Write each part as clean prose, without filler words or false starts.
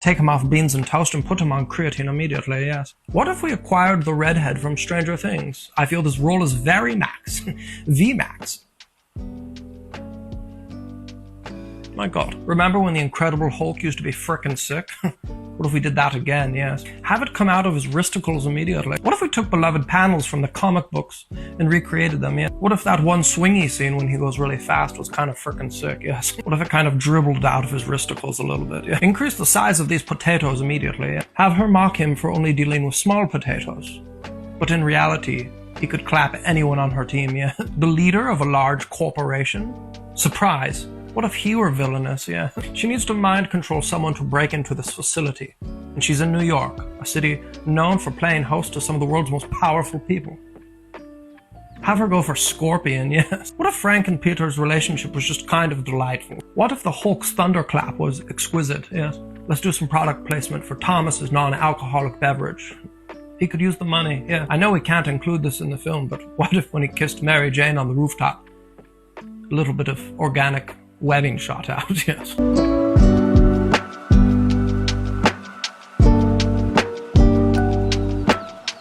Take him off beans and toast and put him on creatine immediately, yes. What if we acquired the redhead from Stranger Things? I feel this role is very Max. V Max. My god. Remember when the Incredible Hulk used to be frickin' sick? What if we did that again, yes? Have it come out of his wristicles immediately. What if we took beloved panels from the comic books and recreated them, yeah? What if that one swingy scene when he goes really fast was kind of frickin' sick, yes? What if it kind of dribbled out of his wristicles a little bit, yeah? Increase the size of these potatoes immediately, yeah? Have her mock him for only dealing with small potatoes. But in reality, he could clap anyone on her team, yeah? The leader of a large corporation? Surprise. What if he were villainous, yeah? She needs to mind control someone to break into this facility. And she's in New York, a city known for playing host to some of the world's most powerful people. Have her go for Scorpion, yes. What if Frank and Peter's relationship was just kind of delightful? What if the Hulk's thunderclap was exquisite, yes? Let's do some product placement for Thomas's non-alcoholic beverage. He could use the money, yeah. I know we can't include this in the film, but what if when he kissed Mary Jane on the rooftop, a little bit of organic webbing shot out, yes.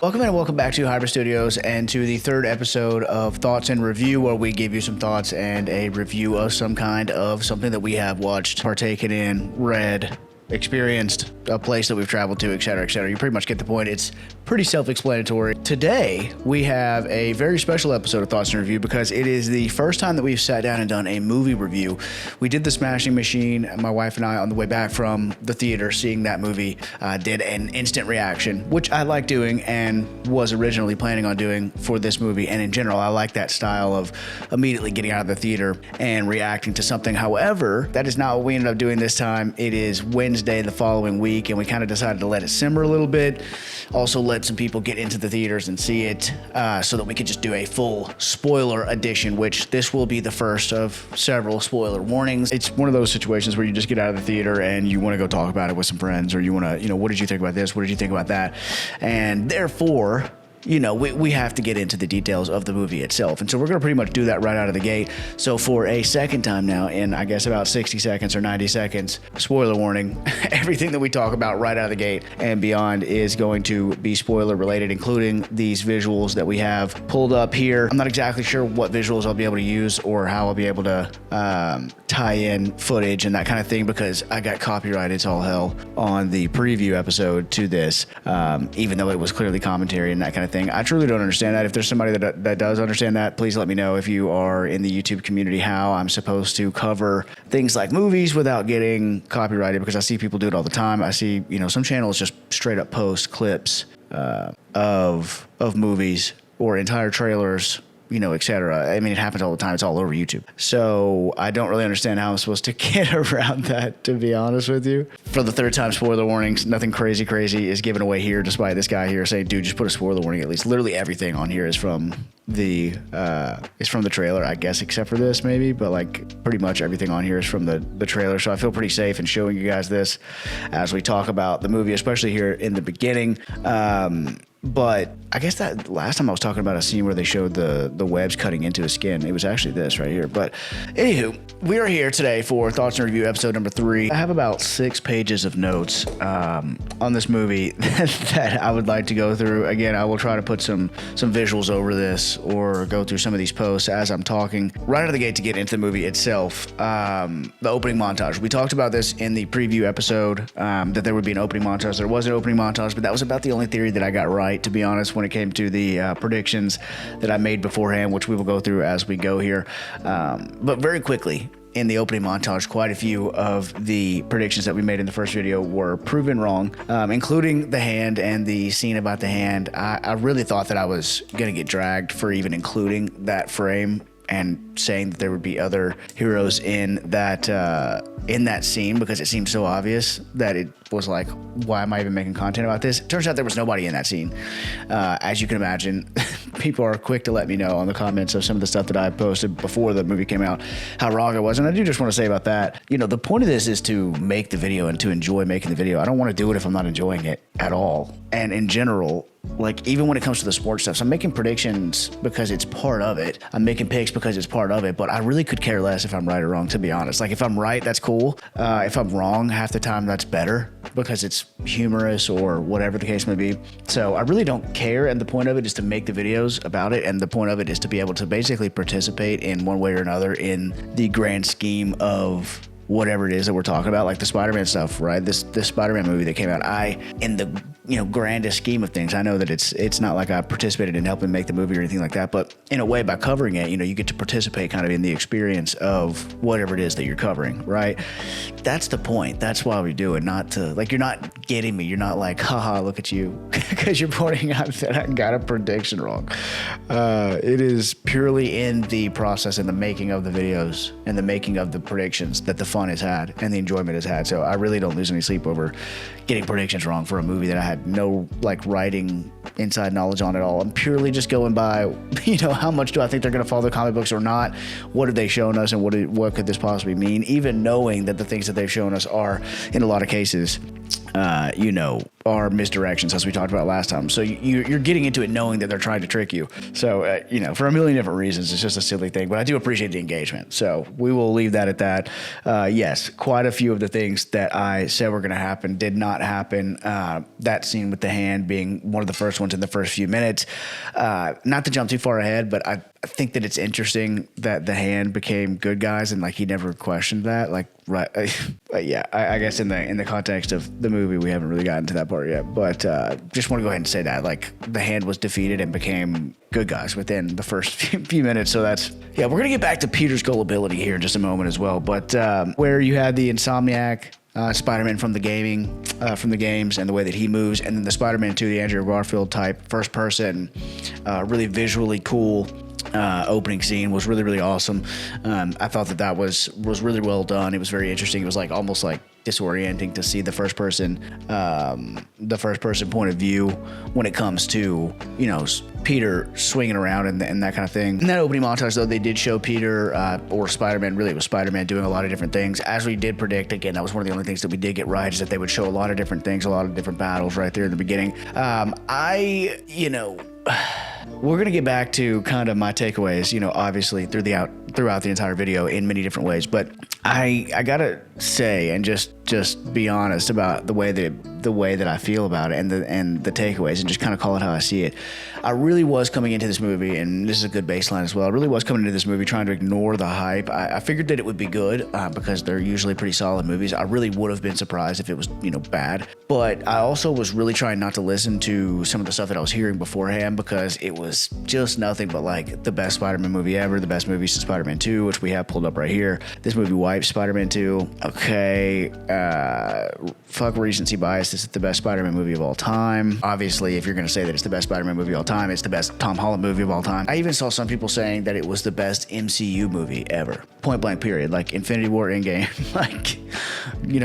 Welcome and welcome back to Hybrid Studios and to the third episode of Thoughts and Review, where we give you some thoughts and a review of some kind of something that we have watched, partaken in, read, experienced, a place that we've traveled to, etc., etc. You pretty much get the point. It's pretty self-explanatory. Today, we have a very special episode of Thoughts and Review because it is the first time that we've sat down and done a movie review. We did The Smashing Machine, my wife and I, on the way back from the theater, seeing that movie, did an instant reaction, which I like doing and was originally planning on doing for this movie. And in general, I like that style of immediately getting out of the theater and reacting to something. However, that is not what we ended up doing this time. It is Wednesday the following week, and we kind of decided to let it simmer a little bit. Also let some people get into the theaters and see it so that we could just do a full spoiler edition, which this will be the first of several spoiler warnings. It's one of those situations where you just get out of the theater and you want to go talk about it with some friends, or you want to, what did you think about this? What did you think about that? And therefore, we have to get into the details of the movie itself. And so we're going to pretty much do that right out of the gate. So for a second time now, in I guess about 60 seconds or 90 seconds, spoiler warning, everything that we talk about right out of the gate and beyond is going to be spoiler related, including these visuals that we have pulled up here. I'm not exactly sure what visuals I'll be able to use or how I'll be able to tie in footage and that kind of thing, because I got copyrighted as all hell on the preview episode to this, even though it was clearly commentary and that kind of thing. I truly don't understand that. If there's somebody that does understand that, please let me know, if you are in the YouTube community, how I'm supposed to cover things like movies without getting copyrighted, because I see people do it all the time. I see, some channels just straight up post clips of movies or entire trailers, etc. I mean, it happens all the time. It's all over YouTube. So I don't really understand how I'm supposed to get around that, to be honest with you. For the third time, spoiler warnings. Nothing crazy is given away here, despite this guy here saying, dude, just put a spoiler warning at least. Literally everything on here is from the trailer, I guess, except for this maybe, but like pretty much everything on here is from the trailer. So I feel pretty safe in showing you guys this as we talk about the movie, especially here in the beginning. But I guess that last time I was talking about a scene where they showed the webs cutting into his skin. It was actually this right here. But anywho, we are here today for Thoughts and Review episode number 3. I have about 6 pages of notes on this movie that I would like to go through. Again, I will try to put some visuals over this or go through some of these posts as I'm talking. Right out of the gate, to get into the movie itself, the opening montage. We talked about this in the preview episode, that there would be an opening montage. There was an opening montage, but that was about the only theory that I got right, to be honest, when it came to the predictions that I made beforehand, which we will go through as we go here. But very quickly, in the opening montage, quite a few of the predictions that we made in the first video were proven wrong, including the hand and the scene about the hand. I really thought that I was going to get dragged for even including that frame and saying that there would be other heroes in that scene, because it seemed so obvious that it was like, why am I even making content about this? It turns out there was nobody in that scene. As you can imagine, people are quick to let me know on the comments of some of the stuff that I posted before the movie came out, how wrong I was. And I do just want to say about that, the point of this is to make the video and to enjoy making the video. I don't want to do it if I'm not enjoying it at all. And in general, like, even when it comes to the sports stuff, so I'm making predictions because it's part of it. I'm making picks because it's part of it, but I really could care less if I'm right or wrong, to be honest. Like, if I'm right, that's cool. If I'm wrong, half the time, that's better. because it's humorous or whatever the case may be. So I really don't care, and the point of it is to make the videos about it, and the point of it is to be able to basically participate in one way or another in the grand scheme of whatever it is that we're talking about, like the Spider-Man stuff, right? This Spider-Man movie that came out, in the grandest scheme of things, I know that it's not like I participated in helping make the movie or anything like that, but in a way, by covering it, you get to participate kind of in the experience of whatever it is that you're covering, right? That's the point. That's why we do it, not to, like, you're not getting me. You're not like, haha, look at you, because you're pointing out that I got a prediction wrong. It is purely in the process and the making of the videos and the making of the predictions that the fun is had and the enjoyment is had. So I really don't lose any sleep over getting predictions wrong for a movie that I had no writing inside knowledge on at all. I'm purely just going by, how much do I think they're going to follow the comic books or not? What have they shown us, and what could this possibly mean? Even knowing that the things that they've shown us are, in a lot of cases, are misdirections, as we talked about last time. So you're getting into it knowing that they're trying to trick you. So, for a million different reasons, it's just a silly thing, but I do appreciate the engagement. So we will leave that at that. Yes, quite a few of the things that I said were going to happen did not happen. That scene with the hand being one of the first ones in the first few minutes. Not to jump too far ahead, but I think that it's interesting that the hand became good guys and he never questioned that. Right. Yeah, I guess in the context of the movie, we haven't really gotten to that part yet. But just want to go ahead and say that the hand was defeated and became good guys within the first few minutes. So we're going to get back to Peter's gullibility here in just a moment as well. But where you had the Insomniac Spider-Man from the games and the way that he moves, and then the Spider-Man 2, the Andrew Garfield type first person, really visually cool opening scene was really, really awesome. I thought that was really well done. It was very interesting. It was almost disorienting to see the first person point of view when it comes to Peter swinging around and that kind of thing. In that opening montage, though, they did show Peter or Spider-Man. Really, it was Spider-Man doing a lot of different things, as we did predict. Again, that was one of the only things that we did get right, is that they would show a lot of different things, a lot of different battles right there in the beginning. We're going to get back to kind of my takeaways, obviously throughout the entire video in many different ways. But I got to say, and just be honest about the way that I feel about it and the takeaways, and just kind of call it how I see it. I really was coming into this movie, and this is a good baseline as well. I really was coming into this movie trying to ignore the hype. I figured that it would be good because they're usually pretty solid movies. I really would have been surprised if it was, bad. But I also was really trying not to listen to some of the stuff that I was hearing beforehand, because it was just nothing but the best Spider-Man movie ever, the best movie since Spider-Man 2, which we have pulled up right here. This movie wipes Spider-Man 2. Okay, fuck recency bias. This is the best Spider-Man movie of all time. Obviously, if you're going to say that it's the best Spider-Man movie of all time, it's the best Tom Holland movie of all time. I even saw some people saying that it was the best MCU movie ever. Point blank period. Infinity War, Endgame,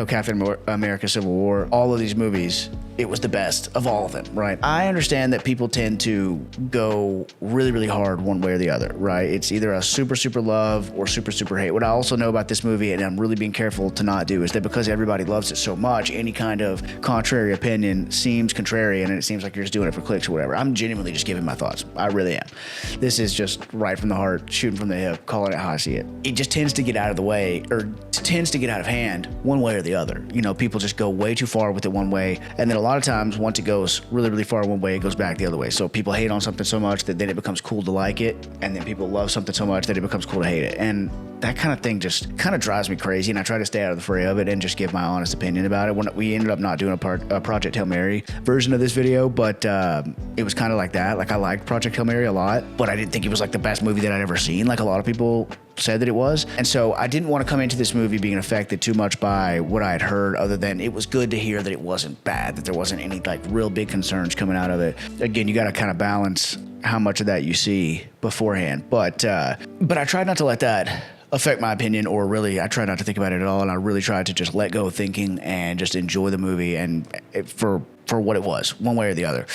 Captain America, Civil War, all of these movies, it was the best of all of them, right? I understand that people tend to go really, really hard one way or the other, right? It's either a super, super love or super, super hate. What I also know about this movie, and I'm really being careful to not do, is that because everybody loves it so much, any kind of contrary opinion seems contrarian, and it seems like you're just doing it for clicks or whatever. I'm genuinely just giving my thoughts. I really am. This is just right from the heart, shooting from the hip, calling it how I see it. It just tends to get out of the way, or tends to get out of hand one way or the other. People just go way too far with it one way, and then a lot of times once it goes really, really far one way, it goes back the other way. So people hate on something so much that then it becomes cool to like it, and then people love something so much that it becomes cool to hate it. And that kind of thing just kind of drives me crazy, and I try to stay out of the fray of it and just give my honest opinion about it. When we ended up not doing a Project Hail Mary version of this video, but it was kind of like that. I liked Project Hail Mary a lot, but I didn't think it was the best movie that I'd ever seen, like a lot of people said that it was. And so I didn't want to come into this movie being affected too much by what I had heard, other than it was good to hear that it wasn't bad, that there wasn't any real big concerns coming out of it. Again, you got to kind of balance how much of that you see beforehand. But I tried not to let that affect my opinion, or really I tried not to think about it at all, and I really tried to just let go of thinking and just enjoy the movie and for what it was, one way or the other.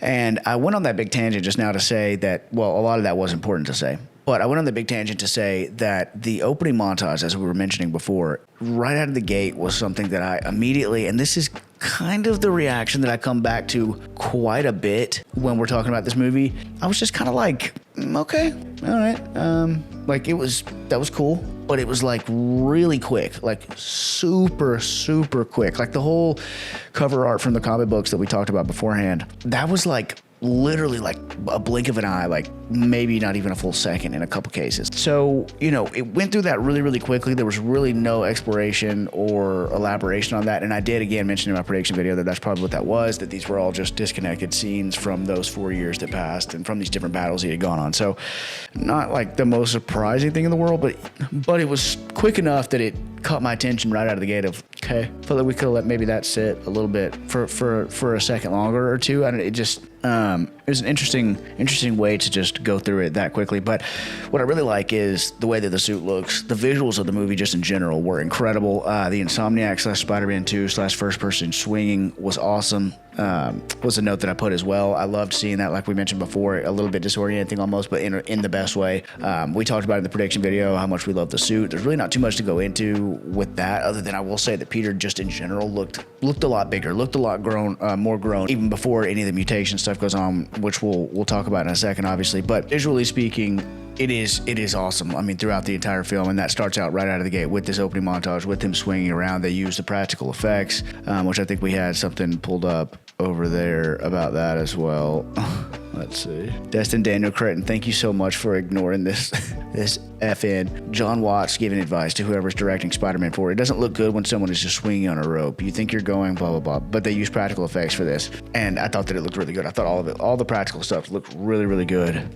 And I went on that big tangent just now to say that, well, a lot of that was important to say. But I went on the big tangent to say that the opening montage, as we were mentioning before, right out of the gate was something that I immediately, and this is kind of the reaction that I come back to quite a bit when we're talking about this movie, I was just kind of okay, all right. That was cool. but it was like really quick, like super, super quick. Like the whole cover art from the comic books that we talked about beforehand, that was like literally like a blink of an eye, like maybe not even a full second in a couple cases. So, you know, it went through that really, really quickly. There was really no exploration or elaboration on that. And I did again mention in my prediction video that that's probably what that was, that these were all just disconnected scenes from those 4 years that passed and from these different battles he had gone on. So not like the most surprising thing in the world, but it was quick enough that it caught my attention right out of the gate of, okay, felt like we could have let maybe that sit a little bit for a second longer or two. It just, it was an interesting way to just go through it that quickly. But what I really like is the way that the suit looks. The visuals of the movie just in general were incredible. The Insomniac / Spider-Man 2 / first person swinging was awesome. Was a note that I put as well. I loved seeing that, like we mentioned before, a little bit disorienting almost, but in the best way. We talked about in the prediction video how much we love the suit. There's really not too much to go into with that, other than I will say that Peter just in general looked a lot bigger, looked a lot grown, more grown, even before any of the mutation stuff goes on, which we'll talk about in a second, obviously. But visually speaking, it is awesome. I mean, throughout the entire film, and that starts out right out of the gate with this opening montage with him swinging around. They use the practical effects, which I think we had something pulled up over there about that as well. Let's see. Destin Daniel Creighton, thank you so much for ignoring this FN. John Watts giving advice to whoever's directing Spider-Man 4. It doesn't look good when someone is just swinging on a rope. You think you're going blah, blah, blah. But they use practical effects for this. And I thought that it looked really good. I thought all of it, all the practical stuff looked really, really good.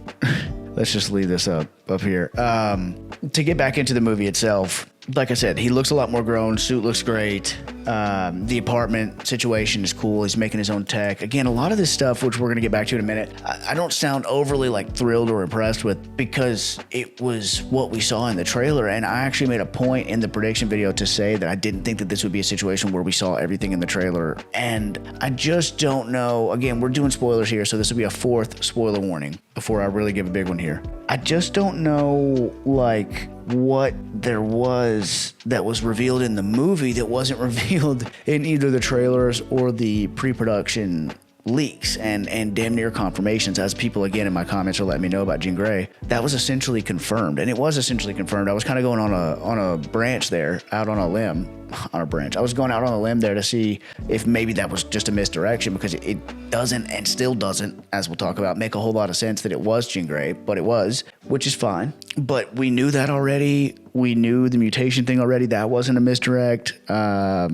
Let's just leave this up here. To get back into the movie itself, like I said, he looks a lot more grown. Suit looks great. The apartment situation is cool. He's making his own tech. Again, a lot of this stuff, which we're going to get back to in a minute, I don't sound overly like thrilled or impressed with, because it was what we saw in the trailer. And I actually made a point in the prediction video to say that I didn't think that this would be a situation where we saw everything in the trailer. And I just don't know. Again, we're doing spoilers here, so this will be a fourth spoiler warning before I really give a big one here. I just don't know, like, what there was that was revealed in the movie that wasn't revealed in either the trailers or the pre-production leaks and damn near confirmations, as people again in my comments are letting me know about Jean Grey. That was essentially confirmed, and it was essentially confirmed. I was kind of going on a branch there, out on a limb. On a branch. I was going out on a limb there to see if maybe that was just a misdirection, because it doesn't, and still doesn't, as we'll talk about, make a whole lot of sense that it was Jean Grey, but it was, which is fine. But we knew that already. We knew the mutation thing already. That wasn't a misdirect. I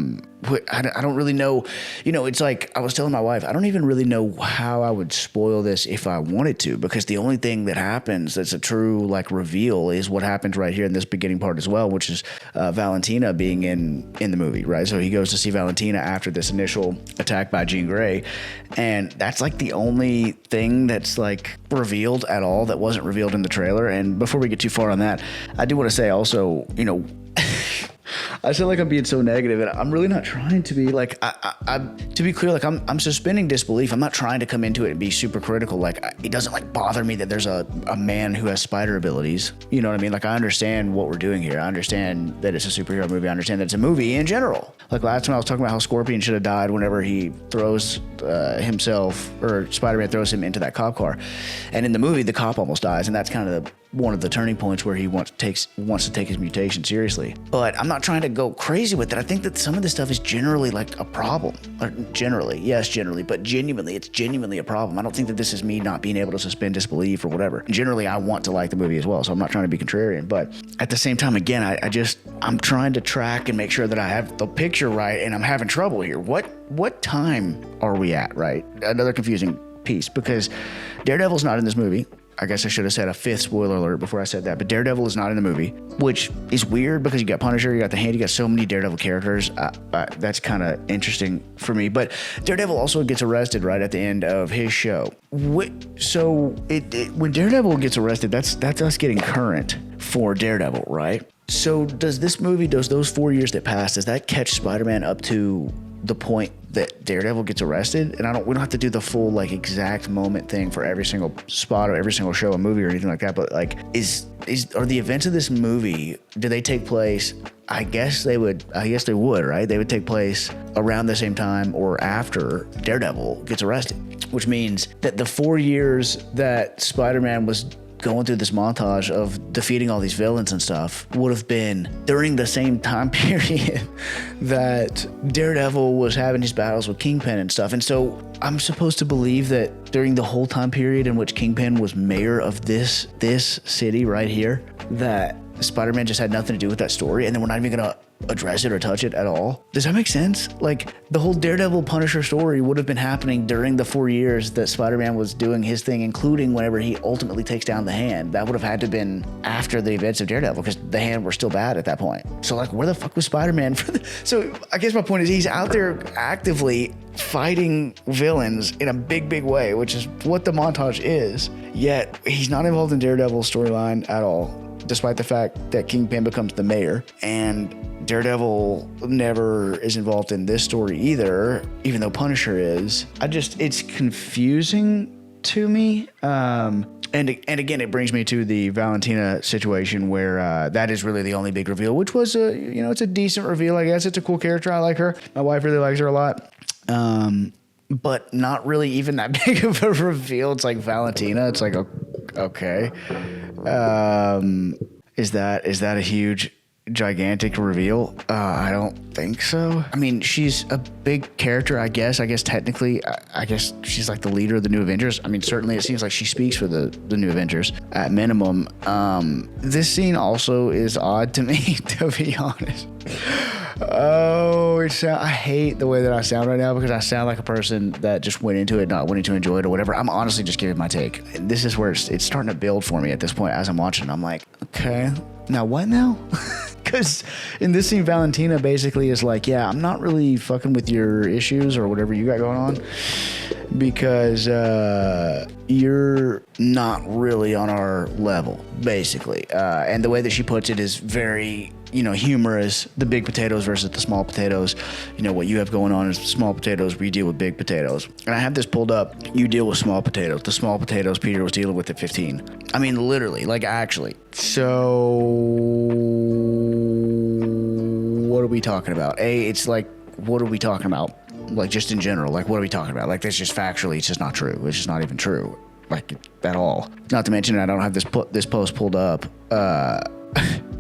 don't really know. You know, it's like I was telling my wife, I don't even really know how I would spoil this if I wanted to, because the only thing that happens that's a true like reveal is what happens right here in this beginning part as well, which is Valentina being in the movie, right? So he goes to see Valentina after this initial attack by Jean Grey, and that's like the only thing that's like revealed at all that wasn't revealed in the trailer. And before we get too far on that, I do want to say also, you know, I feel like I'm being so negative, and I'm really not trying to be. Like, to be clear, like I'm suspending disbelief. I'm not trying to come into it and be super critical. Like, it doesn't like bother me that there's a man who has spider abilities. You know what I mean? Like, I understand what we're doing here. I understand that it's a superhero movie. I understand that it's a movie in general. Like last time I was talking about how Scorpion should have died whenever he throws himself, or Spider-Man throws him into that cop car, and in the movie the cop almost dies, and that's kind of one of the turning points where he wants to take his mutation seriously. But I'm not trying to go crazy with it. I think that some of this stuff is generally like a problem. Or generally, but genuinely, it's genuinely a problem. I don't think that this is me not being able to suspend disbelief or whatever. Generally, I want to like the movie as well, so I'm not trying to be contrarian. But at the same time, again, I'm trying to track and make sure that I have the picture right, and I'm having trouble here. What time are we at, right? Another confusing piece, because Daredevil's not in this movie. I guess I should have said a fifth spoiler alert before I said that, but Daredevil is not in the movie, which is weird because you got Punisher, you got the Hand, you got so many Daredevil characters. That's kind of interesting for me. But Daredevil also gets arrested right at the end of his show. So when Daredevil gets arrested, that's us getting current for Daredevil, right? So does this movie, those 4 years that passed, does that catch Spider-Man up to the point that Daredevil gets arrested? And we don't have to do the full like exact moment thing for every single spot or every single show or movie or anything like that, but like are the events of this movie, do they take place? I guess they would, right? They would take place around the same time or after Daredevil gets arrested, which means that the 4 years that Spider-Man was going through this montage of defeating all these villains and stuff would have been during the same time period that Daredevil was having his battles with Kingpin and stuff. And so I'm supposed to believe that during the whole time period in which Kingpin was mayor of this city right here, that Spider-Man just had nothing to do with that story, and then we're not even gonna address it or touch it at all. Does that make sense? Like, the whole Daredevil Punisher story would have been happening during the 4 years that Spider-Man was doing his thing, including whenever he ultimately takes down the Hand. That would have had to have been after the events of Daredevil, because the Hand were still bad at that point. So, like, where the fuck was Spider-Man for So I guess my point is he's out there actively fighting villains in a big way, which is what the montage is, yet he's not involved in Daredevil's storyline at all, despite the fact that Kingpin becomes the mayor, and Daredevil never is involved in this story either, even though Punisher is. It's confusing to me. And again, it brings me to the Valentina situation where that is really the only big reveal, which was it's a decent reveal, I guess. It's a cool character. I like her. My wife really likes her a lot. But not really even that big of a reveal. It's like Valentina. It's like, okay. Is that a huge, gigantic reveal? I don't think so. I mean, she's a big character, I guess. I guess technically, I guess she's like the leader of the New Avengers. I mean, certainly it seems like she speaks for the New Avengers at minimum. This scene also is odd to me, to be honest. I hate the way that I sound right now, because I sound like a person that just went into it not wanting to enjoy it or whatever. I'm honestly just giving my take. This is where it's starting to build for me at this point as I'm watching. I'm like, okay, now what now? Because in this scene, Valentina basically is like, yeah, I'm not really fucking with your issues or whatever you got going on, because you're not really on our level, basically. And the way that she puts it is very, humorous. The big potatoes versus the small potatoes. What you have going on is small potatoes, we deal with big potatoes. And I have this pulled up. You deal with small potatoes. The small potatoes Peter was dealing with at 15. I mean, literally, like, actually. So what are we talking about? It's like, what are we talking about? Like, just in general, like, what are we talking about? Like, that's just factually, it's just not true. It's just not even true, like, at all. Not to mention, I don't have this post pulled up,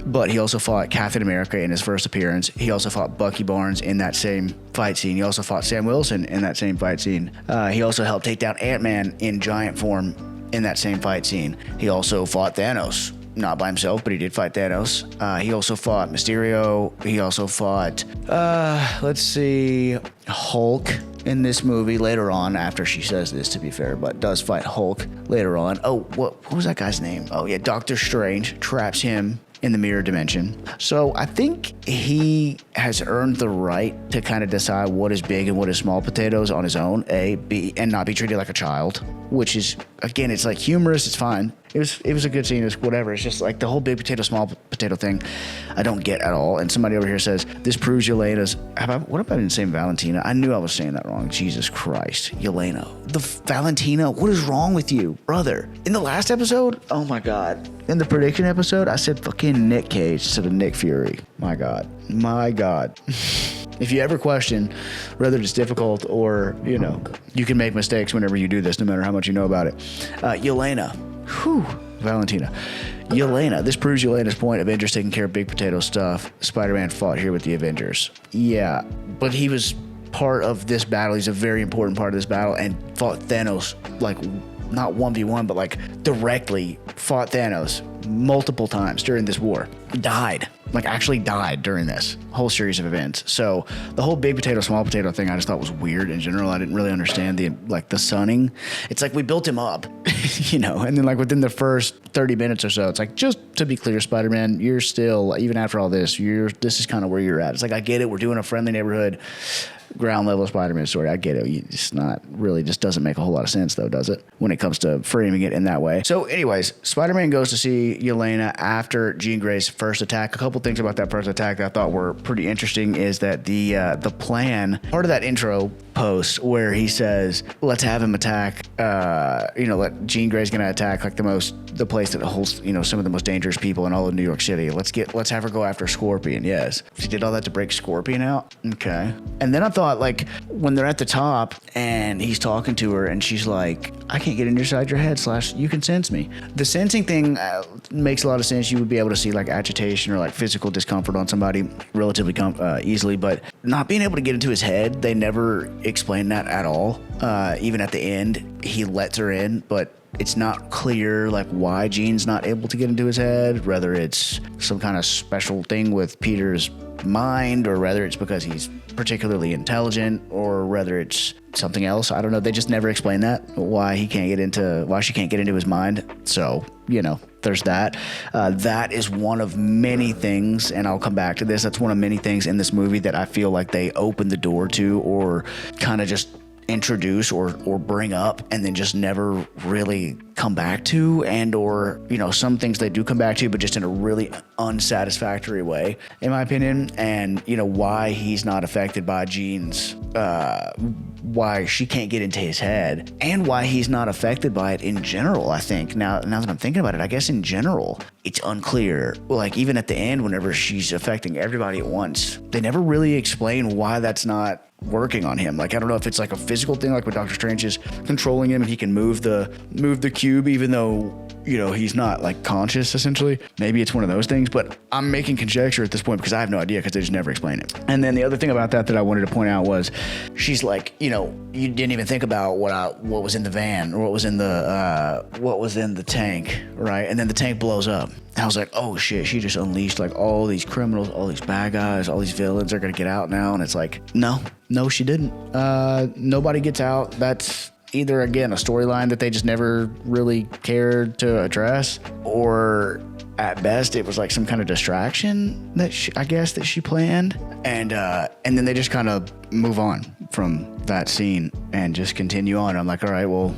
but he also fought Captain America in his first appearance. He also fought Bucky Barnes in that same fight scene. He also fought Sam Wilson in that same fight scene. He also helped take down Ant-Man in giant form in that same fight scene. He also fought Thanos. Not by himself, but he did fight Thanos. He also fought Mysterio. He also fought, Hulk in this movie later on, after she says this, to be fair, but does fight Hulk later on. Oh, what was that guy's name? Oh, yeah, Doctor Strange traps him in the mirror dimension. So I think he has earned the right to kind of decide what is big and what is small potatoes on his own, A, B, and not be treated like a child, which is, again, it's like humorous, it's fine. It was a good scene, it's whatever. It's just like the whole big potato, small potato thing, I don't get at all. And somebody over here says, this proves Yelena's, what have I been saying Valentina? I knew I was saying that wrong. Jesus Christ. Yelena. The Valentina, what is wrong with you, brother? In the last episode, oh my God. In the prediction episode, I said fucking Nick Cage instead of Nick Fury. My God. If you ever question whether it's difficult or, you can make mistakes whenever you do this, no matter how much you know about it. Yelena. Valentina. Yelena. This proves Yelena's point. Avengers taking care of big potato stuff. Spider-Man fought here with the Avengers. Yeah, but he was part of this battle. He's a very important part of this battle and fought Thanos, like, not 1v1, but like directly fought Thanos multiple times during this war. Died. Like, actually died during this whole series of events. So the whole big potato, small potato thing, I just thought was weird in general. I didn't really understand the sunning. It's like we built him up, and then like within the first 30 minutes or so, it's like, just to be clear, Spider-Man, you're still, even after all this, this is kind of where you're at. It's like, I get it. We're doing a friendly neighborhood ground level Spider-Man story. I get it. It's not really, just doesn't make a whole lot of sense though, does it? When it comes to framing it in that way. So anyways, Spider-Man goes to see Yelena after Jean Grey's first attack. A couple things about that first attack that I thought were pretty interesting is that the plan, part of that intro post where he says, let's have him attack, let Jean Grey's gonna attack like the place that holds, some of the most dangerous people in all of New York City. Let's have her go after Scorpion. Yes. She did all that to break Scorpion out. Okay. And then I thought, like, when they're at the top and he's talking to her and she's like, I can't get inside your head / you can sense me. The sensing thing makes a lot of sense. You would be able to see like agitation or like physical discomfort on somebody relatively easily, but not being able to get into his head, they never explain that at all. Even at the end, he lets her in, but it's not clear like why Jean's not able to get into his head, whether it's some kind of special thing with Peter's mind, or whether it's because he's particularly intelligent, or whether it's something else. I don't know. They just never explain that, why she can't get into his mind. So, there's that. That is one of many things, and I'll come back to this. That's one of many things in this movie that I feel like they opened the door to, or kind of just introduce or bring up and then just never really come back to, and or some things they do come back to, but just in a really unsatisfactory way, in my opinion. And why he's not affected by Jean's why she can't get into his head, and why he's not affected by it in general. I think now that I'm thinking about it, I guess in general it's unclear. Like even at the end, whenever she's affecting everybody at once, they never really explain why that's not working on him. Like I don't know if it's like a physical thing, like when Doctor Strange is controlling him and he can move the cube even though he's not like conscious, essentially. Maybe it's one of those things, but I'm making conjecture at this point because I have no idea, because they just never explain it. And then the other thing about that I wanted to point out was she's like, you didn't even think about what was in the van, or what was in the tank, right? And then the tank blows up. And I was like, oh shit, she just unleashed like all these criminals, all these bad guys, all these villains are gonna get out now. And it's like, no, she didn't. Nobody gets out. That's either, again, a storyline that they just never really cared to address, or at best it was like some kind of distraction that she planned, and then they just kind of move on from that scene and just continue on. I'm like, all right, well,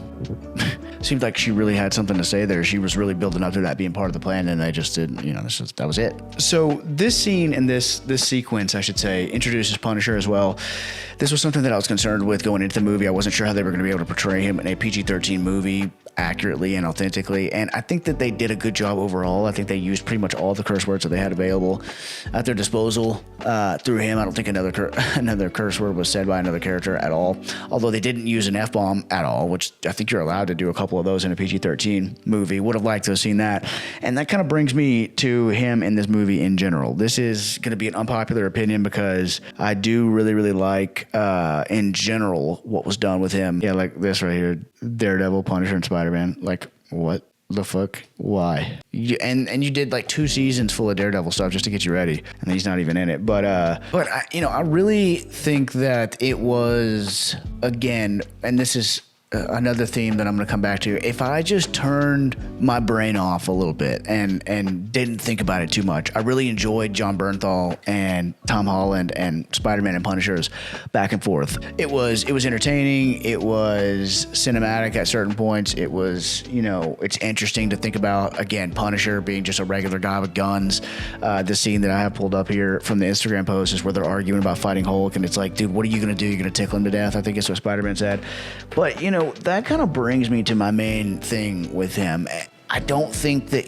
seemed like she really had something to say there. She was really building up to that being part of the plan, and they just didn't, that was it. So this scene and this sequence, I should say, introduces Punisher as well. This was something that I was concerned with going into the movie. I wasn't sure how they were going to be able to portray him in a PG-13 movie accurately and authentically, and I think that they did a good job overall. I think they used pretty much all the curse words that they had available at their disposal through him. I don't think another curse word was said by another character at all, although they didn't use an F-bomb at all, which I think you're allowed to do a couple of those in a PG-13 movie. Would have liked to have seen that. And that kind of brings me to him in this movie in general. This is going to be an unpopular opinion because I do really, really like, in general, what was done with him. Yeah, like this right here, Daredevil, Punisher, and Spider-Man. Like, what the fuck? Why? And you did like 2 seasons full of Daredevil stuff just to get you ready, and he's not even in it. But I really think that it was, again, and this is another theme that I'm going to come back to. If I just turned my brain off a little bit and didn't think about it too much, I really enjoyed John Bernthal and Tom Holland and Spider-Man and Punisher's back and forth. It was entertaining. It was cinematic at certain points. It was, it's interesting to think about, again, Punisher being just a regular guy with guns. The scene that I have pulled up here from the Instagram post is where they're arguing about fighting Hulk, and it's like, dude, what are you going to do? You're going to tickle him to death? I think it's what Spider-Man said. But, that kind of brings me to my main thing with him. I don't think that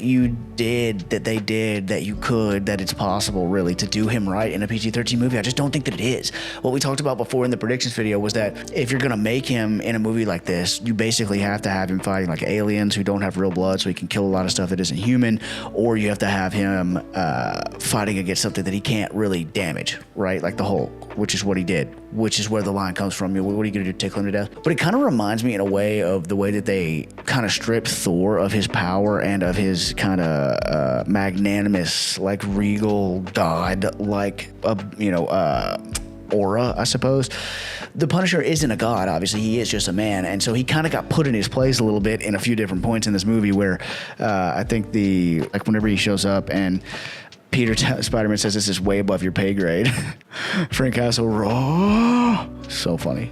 it's possible really to do him right in a PG-13 movie. I just don't think that it is. What we talked about before in the predictions video was that if you're going to make him in a movie like this, you basically have to have him fighting like aliens who don't have real blood, so he can kill a lot of stuff that isn't human, or you have to have him fighting against something that he can't really damage, right? Like the Hulk, which is what he did, which is where the line comes from. What are you going to do, tickle him to death? But it kind of reminds me in a way of the way that they kind of stripped Thor of his power and of his kind of magnanimous, like regal god, like aura, I suppose. The Punisher isn't a god, obviously. He is just a man, and so he kind of got put in his place a little bit in a few different points in this movie where I think whenever he shows up and Spider-Man says, this is way above your pay grade. Frank Castle, raw. So funny.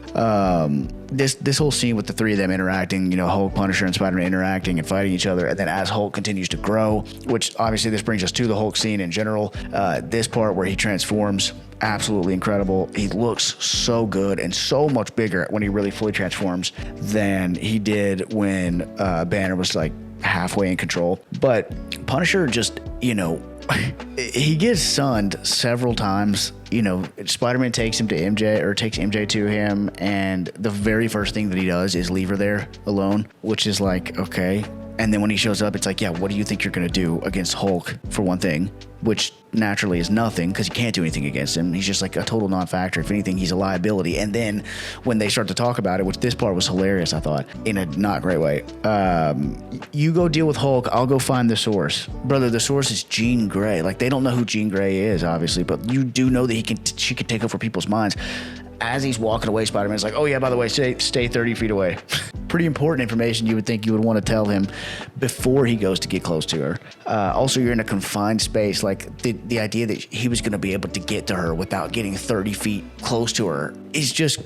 This whole scene with the three of them interacting, Hulk, Punisher, and Spider-Man interacting and fighting each other, and then as Hulk continues to grow, which obviously this brings us to the Hulk scene in general, this part where he transforms, absolutely incredible. He looks so good and so much bigger when he really fully transforms than he did when Banner was like halfway in control. But Punisher just, he gets sunned several times. You know, Spider-Man takes him to MJ, or takes MJ to him, and the very first thing that he does is leave her there alone, which is like, okay. And then when he shows up, it's like, yeah, what do you think you're going to do against Hulk, for one thing? Which naturally is nothing, because you can't do anything against him. He's just like a total non-factor. If anything, he's a liability. And then when they start to talk about it, which this part was hilarious, I thought, in a not great way. You go deal with Hulk, I'll go find the source. Brother, the source is Jean Grey. Like, they don't know who Jean Grey is, obviously, but you do know that she can take over people's minds. As he's walking away, Spider-Man's like, oh yeah, by the way, stay 30 feet away. Pretty important information you would think you would want to tell him before he goes to get close to her. Also, you're in a confined space. Like, the idea that he was going to be able to get to her without getting 30 feet close to her is just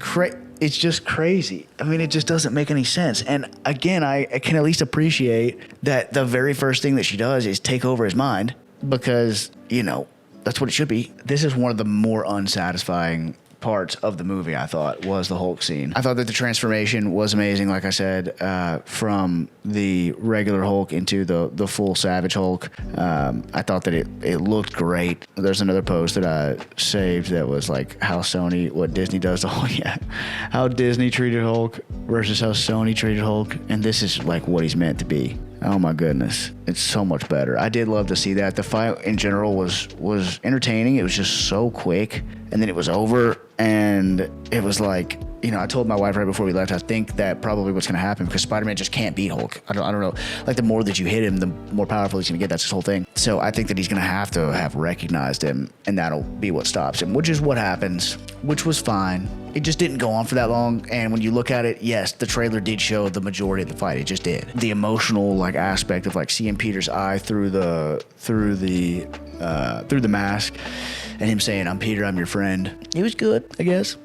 it's just crazy. I mean, it just doesn't make any sense. And again, I can at least appreciate that the very first thing that she does is take over his mind, because, you know, that's what it should be. This is one of the more unsatisfying parts of the movie, I thought, was the Hulk scene. I thought that the transformation was amazing, like I said, from the regular Hulk into the full Savage Hulk. I thought that it looked great. There's another post that I saved that was like what Disney does to Hulk. Yeah, how Disney treated Hulk versus how Sony treated Hulk, and this is like what he's meant to be. Oh my goodness, it's so much better. I did love to see that. The fight in general was entertaining. It was just so quick, and then it was over, and it was like, you know, I told my wife right before we left, I think that probably what's going to happen, because Spider-Man just can't beat Hulk. I don't know. Like, the more that you hit him, the more powerful he's going to get. That's his whole thing. So I think that he's going to have recognized him, and that'll be what stops him, which is what happens, which was fine. It just didn't go on for that long, and when you look at it, yes, the trailer did show the majority of the fight. It just did. The emotional, like, aspect of, like, seeing Peter's eye through the mask, and him saying, "I'm Peter, I'm your friend." It was good, I guess.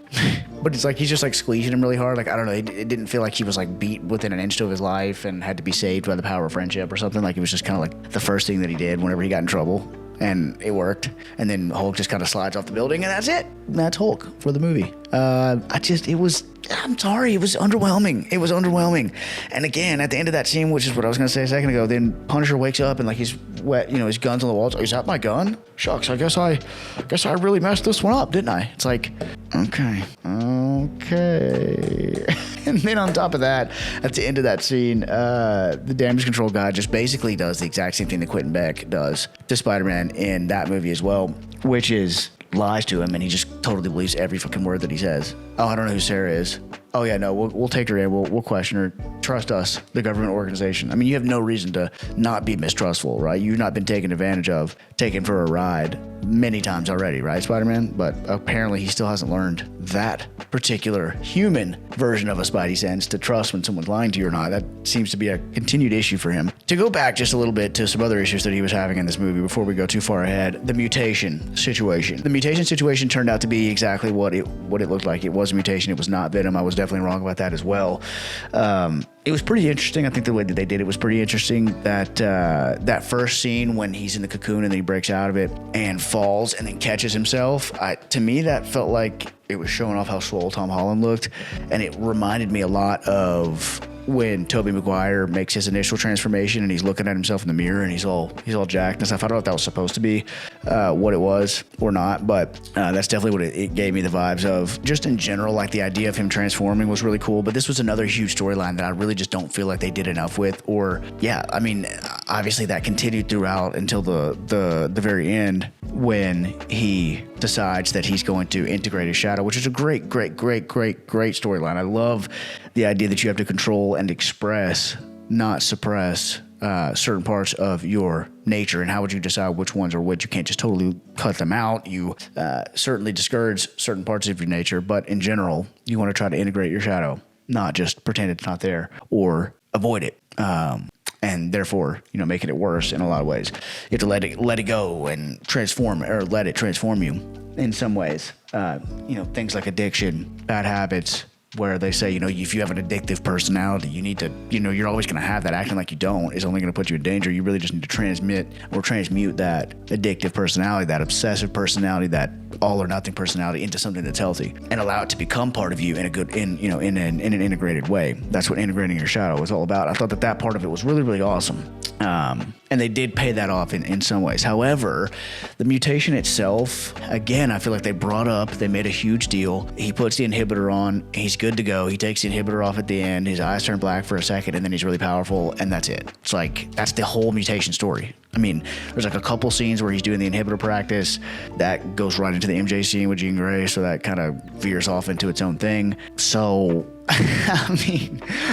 But it's like he's just like squeezing him really hard. Like, I don't know. It didn't feel like he was like beat within an inch of his life and had to be saved by the power of friendship or something. Like, it was just kind of like the first thing that he did whenever he got in trouble, and it worked. And then Hulk just kind of slides off the building, and that's it. And that's Hulk for the movie. I'm sorry, it was underwhelming. It was underwhelming. And again, at the end of that scene, which is what I was going to say a second ago, then Punisher wakes up and like he's wet, you know, his gun's on the wall. Is that my gun? Shucks, I guess I really messed this one up, didn't I? It's like, okay. And then on top of that, at the end of that scene, the damage control guy just basically does the exact same thing that Quentin Beck does to Spider-Man in that movie as well, which is lies to him, and he just totally believes every fucking word that he says. Oh, I don't know who Sarah is. Oh yeah, no, we'll take her in. We'll question her. Trust us, the government organization. I mean, you have no reason to not be mistrustful, right? You've not been taken advantage of, taken for a ride many times already, right, Spider-Man? But apparently he still hasn't learned that particular human version of a Spidey sense to trust when someone's lying to you or not. That seems to be a continued issue for him. To go back just a little bit to some other issues that he was having in this movie before we go too far ahead, the mutation situation. The mutation situation turned out to be exactly what it looked like. It was a mutation. It was not Venom. I was definitely wrong about that as well. It was pretty interesting. I think the way that they did it was pretty interesting. That first scene when he's in the cocoon and then he breaks out of it and falls and then catches himself, to me that felt like it was showing off how swole Tom Holland looked, and it reminded me a lot of when Tobey Maguire makes his initial transformation and he's looking at himself in the mirror and he's all jacked and stuff. I don't know if that was supposed to be what it was or not, but that's definitely what it gave me the vibes of. Just in general, like the idea of him transforming was really cool, but this was another huge storyline that I really just don't feel like they did enough with. Or yeah, I mean, obviously that continued throughout until the very end when he decides that he's going to integrate his shadow, which is a great storyline. I love the idea that you have to control and express, not suppress, certain parts of your nature, and how would you decide which ones are which? You can't just totally cut them out. You certainly discourage certain parts of your nature, but in general, you want to try to integrate your shadow, not just pretend it's not there or avoid it. And therefore, you know, making it worse in a lot of ways. You have to let it go and transform, or let it transform you in some ways. You know, things like addiction, bad habits, where they say, you know, if you have an addictive personality, you need to, you know, you're always going to have that. Acting like you don't is only going to put you in danger. You really just need to transmute that addictive personality, that obsessive personality, that all or nothing personality into something that's healthy, and allow it to become part of you in an integrated way. That's what integrating your shadow is all about. I thought that part of it was really, really awesome. And they did pay that off in some ways. However, the mutation itself, again, I feel like they made a huge deal. He puts the inhibitor on, he's good to go. He takes the inhibitor off at the end, his eyes turn black for a second, and then he's really powerful, and that's it. It's like, that's the whole mutation story. I mean, there's like a couple scenes where he's doing the inhibitor practice that goes right into the MJ scene with Jean Grey, so that kind of veers off into its own thing. So, I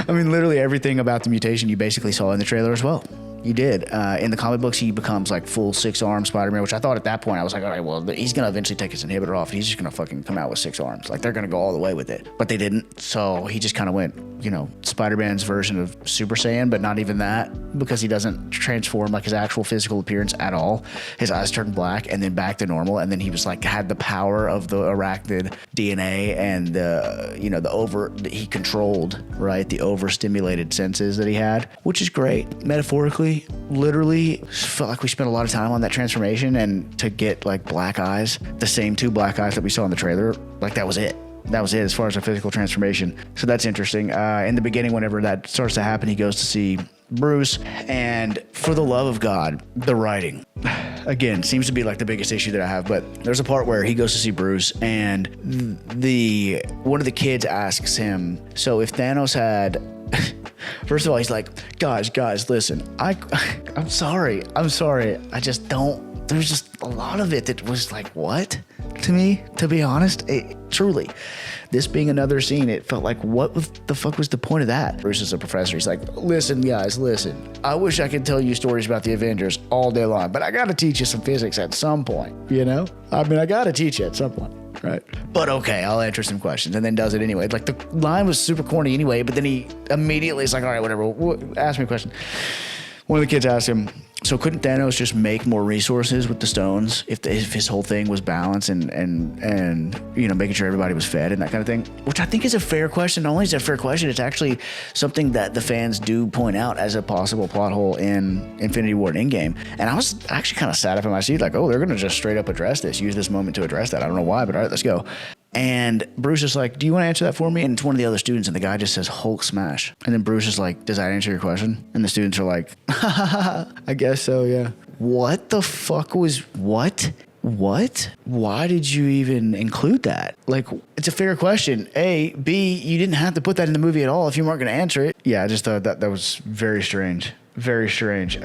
mean, literally everything about the mutation you basically saw in the trailer as well. You did. In the comic books, he becomes like full 6-arm Spider-Man, which I thought at that point, I was like, all right, well, he's going to eventually take his inhibitor off. He's just going to fucking come out with 6 arms. Like, they're going to go all the way with it. But they didn't. So he just kind of went, Spider-Man's version of Super Saiyan, but not even that, because he doesn't transform like his actual physical appearance at all. His eyes turned black and then back to normal. And then he was like, had the power of the arachnid DNA and he controlled, right? The overstimulated senses that he had, which is great. Metaphorically, literally felt like we spent a lot of time on that transformation, and to get like black eyes, the same 2 black eyes that we saw in the trailer, like that was it. That was it as far as a physical transformation. So that's interesting. In the beginning, whenever that starts to happen, he goes to see Bruce, and for the love of God, the writing, again, seems to be like the biggest issue that I have. But there's a part where he goes to see Bruce, and one of the kids asks him, so if Thanos had first of all, he's like, guys, listen, I'm sorry. I just don't, there's just a lot of it that was like, what? To me, to be honest, truly, this being another scene, it felt like, what the fuck was the point of that? Bruce is a professor. He's like, listen, guys, listen. I wish I could tell you stories about the Avengers all day long, but I got to teach you some physics at some point, I mean, I got to teach you at some point. Right. But okay, I'll answer some questions, and then does it anyway. Like, the line was super corny anyway, but then he immediately is like, all right, whatever, ask me a question. One of the kids asked him, so couldn't Thanos just make more resources with the stones if his whole thing was balance and making sure everybody was fed and that kind of thing? Which I think is a fair question. Not only is it a fair question, it's actually something that the fans do point out as a possible plot hole in Infinity War and Endgame. And I was actually kind of sat up in my seat like, oh, they're going to just straight up address this, use this moment to address that. I don't know why, but all right, let's go. And Bruce is like, do you want to answer that for me? And it's one of the other students, and the guy just says Hulk smash. And then Bruce is like, does that answer your question? And the students are like, I guess so, yeah. What the fuck was, what? Why did you even include that? Like, it's a fair question. A, B, you didn't have to put that in the movie at all if you weren't going to answer it. Yeah, I just thought that was very strange. Very strange. The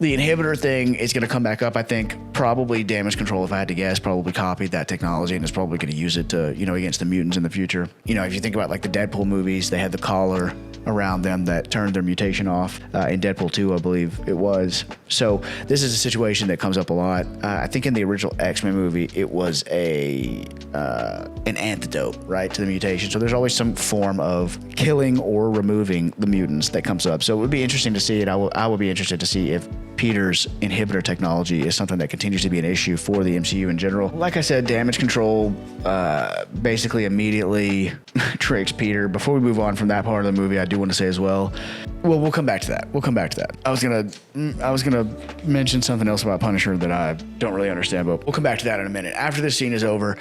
inhibitor thing is going to come back up, I think. Probably Damage Control, if I had to guess, probably copied that technology and is probably going to use it to, against the mutants in the future. If you think about like the Deadpool movies, they had the collar around them that turned their mutation off. In Deadpool 2, I believe it was. So this is a situation that comes up a lot. I think in the original X-Men movie, it was an antidote, right, to the mutation. So there's always some form of killing or removing the mutants that comes up. So it would be interesting to see it. I will be interested to see if Peter's inhibitor technology is something that continues to be an issue for the MCU in general. Like I said, Damage Control basically immediately tricks Peter. Before we move on from that part of the movie, I do want to say as well, we'll come back to that. I was gonna mention something else about Punisher that I don't really understand, but we'll come back to that in a minute. After this scene is over,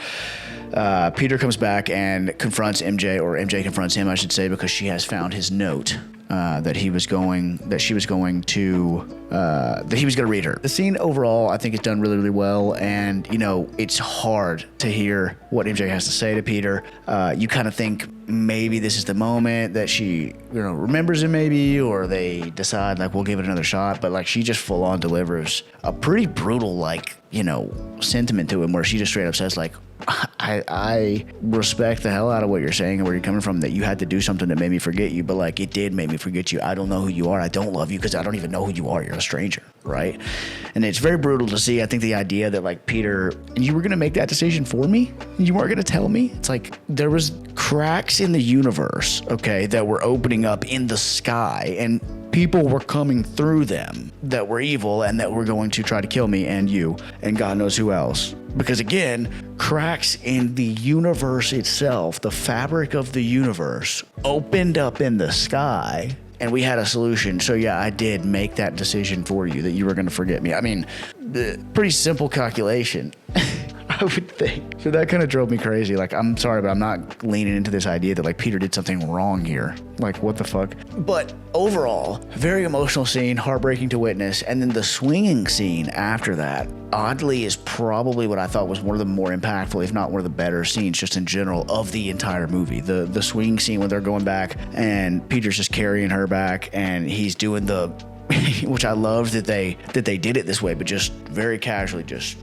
Peter comes back and confronts MJ, or MJ confronts him, I should say, because she has found his note that he was going to read her. The scene overall, I think, is done really, really well, and it's hard to hear what MJ has to say to Peter. You kind of think maybe this is the moment that she remembers him, maybe, or they decide like we'll give it another shot, but like she just full on delivers a pretty brutal sentiment to him, where she just straight up says like, I respect the hell out of what you're saying and where you're coming from, that you had to do something that made me forget you, but like it did make me forget you. I don't know who you are. I don't love you because I don't even know who you are. You're a stranger, right? And it's very brutal to see. I think the idea that like Peter, and you were going to make that decision for me? You weren't going to tell me? It's like there was cracks in the universe, okay, that were opening up in the sky, and people were coming through them that were evil and that were going to try to kill me and you and God knows who else. Because again, cracks in the universe itself, the fabric of the universe, opened up in the sky, and we had a solution. So yeah, I did make that decision for you, that you were going to forget me. I mean, pretty simple calculation. I would think. So that kind of drove me crazy. Like, I'm sorry, but I'm not leaning into this idea that like Peter did something wrong here. Like, what the fuck? But overall, very emotional scene, heartbreaking to witness. And then the swinging scene after that, oddly, is probably what I thought was one of the more impactful, if not one of the better scenes just in general of the entire movie. The swinging scene when they're going back and Peter's just carrying her back and he's doing the which I loved that they did it this way, but just very casually, just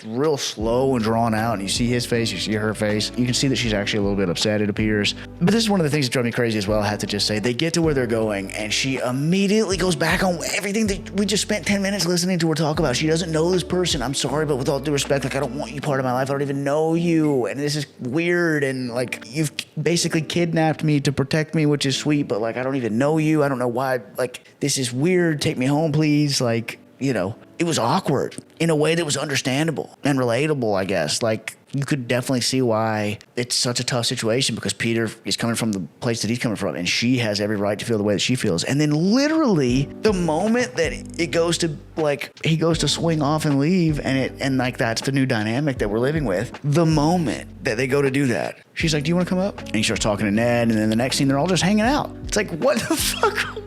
real slow and drawn out. And you see his face, you see her face. You can see that she's actually a little bit upset, it appears. But this is one of the things that drove me crazy as well, I have to just say. They get to where they're going, and she immediately goes back on everything that we just spent 10 minutes listening to her talk about. She doesn't know this person. I'm sorry, but with all due respect, like, I don't want you part of my life. I don't even know you. And this is weird. And, like, you've basically kidnapped me to protect me, which is sweet, but, like, I don't even know you. I don't know why. Like, this is weird. Take me home, please. Like, you know, it was awkward in a way that was understandable and relatable, I guess. Like, you could definitely see why it's such a tough situation because Peter is coming from the place that he's coming from and she has every right to feel the way that she feels. And then literally the moment that it goes to, like, he goes to swing off and leave and like that's the new dynamic that we're living with. The moment that they go to do that, she's like, do you want to come up? And he starts talking to Ned, and then the next scene they're all just hanging out. It's like, what the fuck?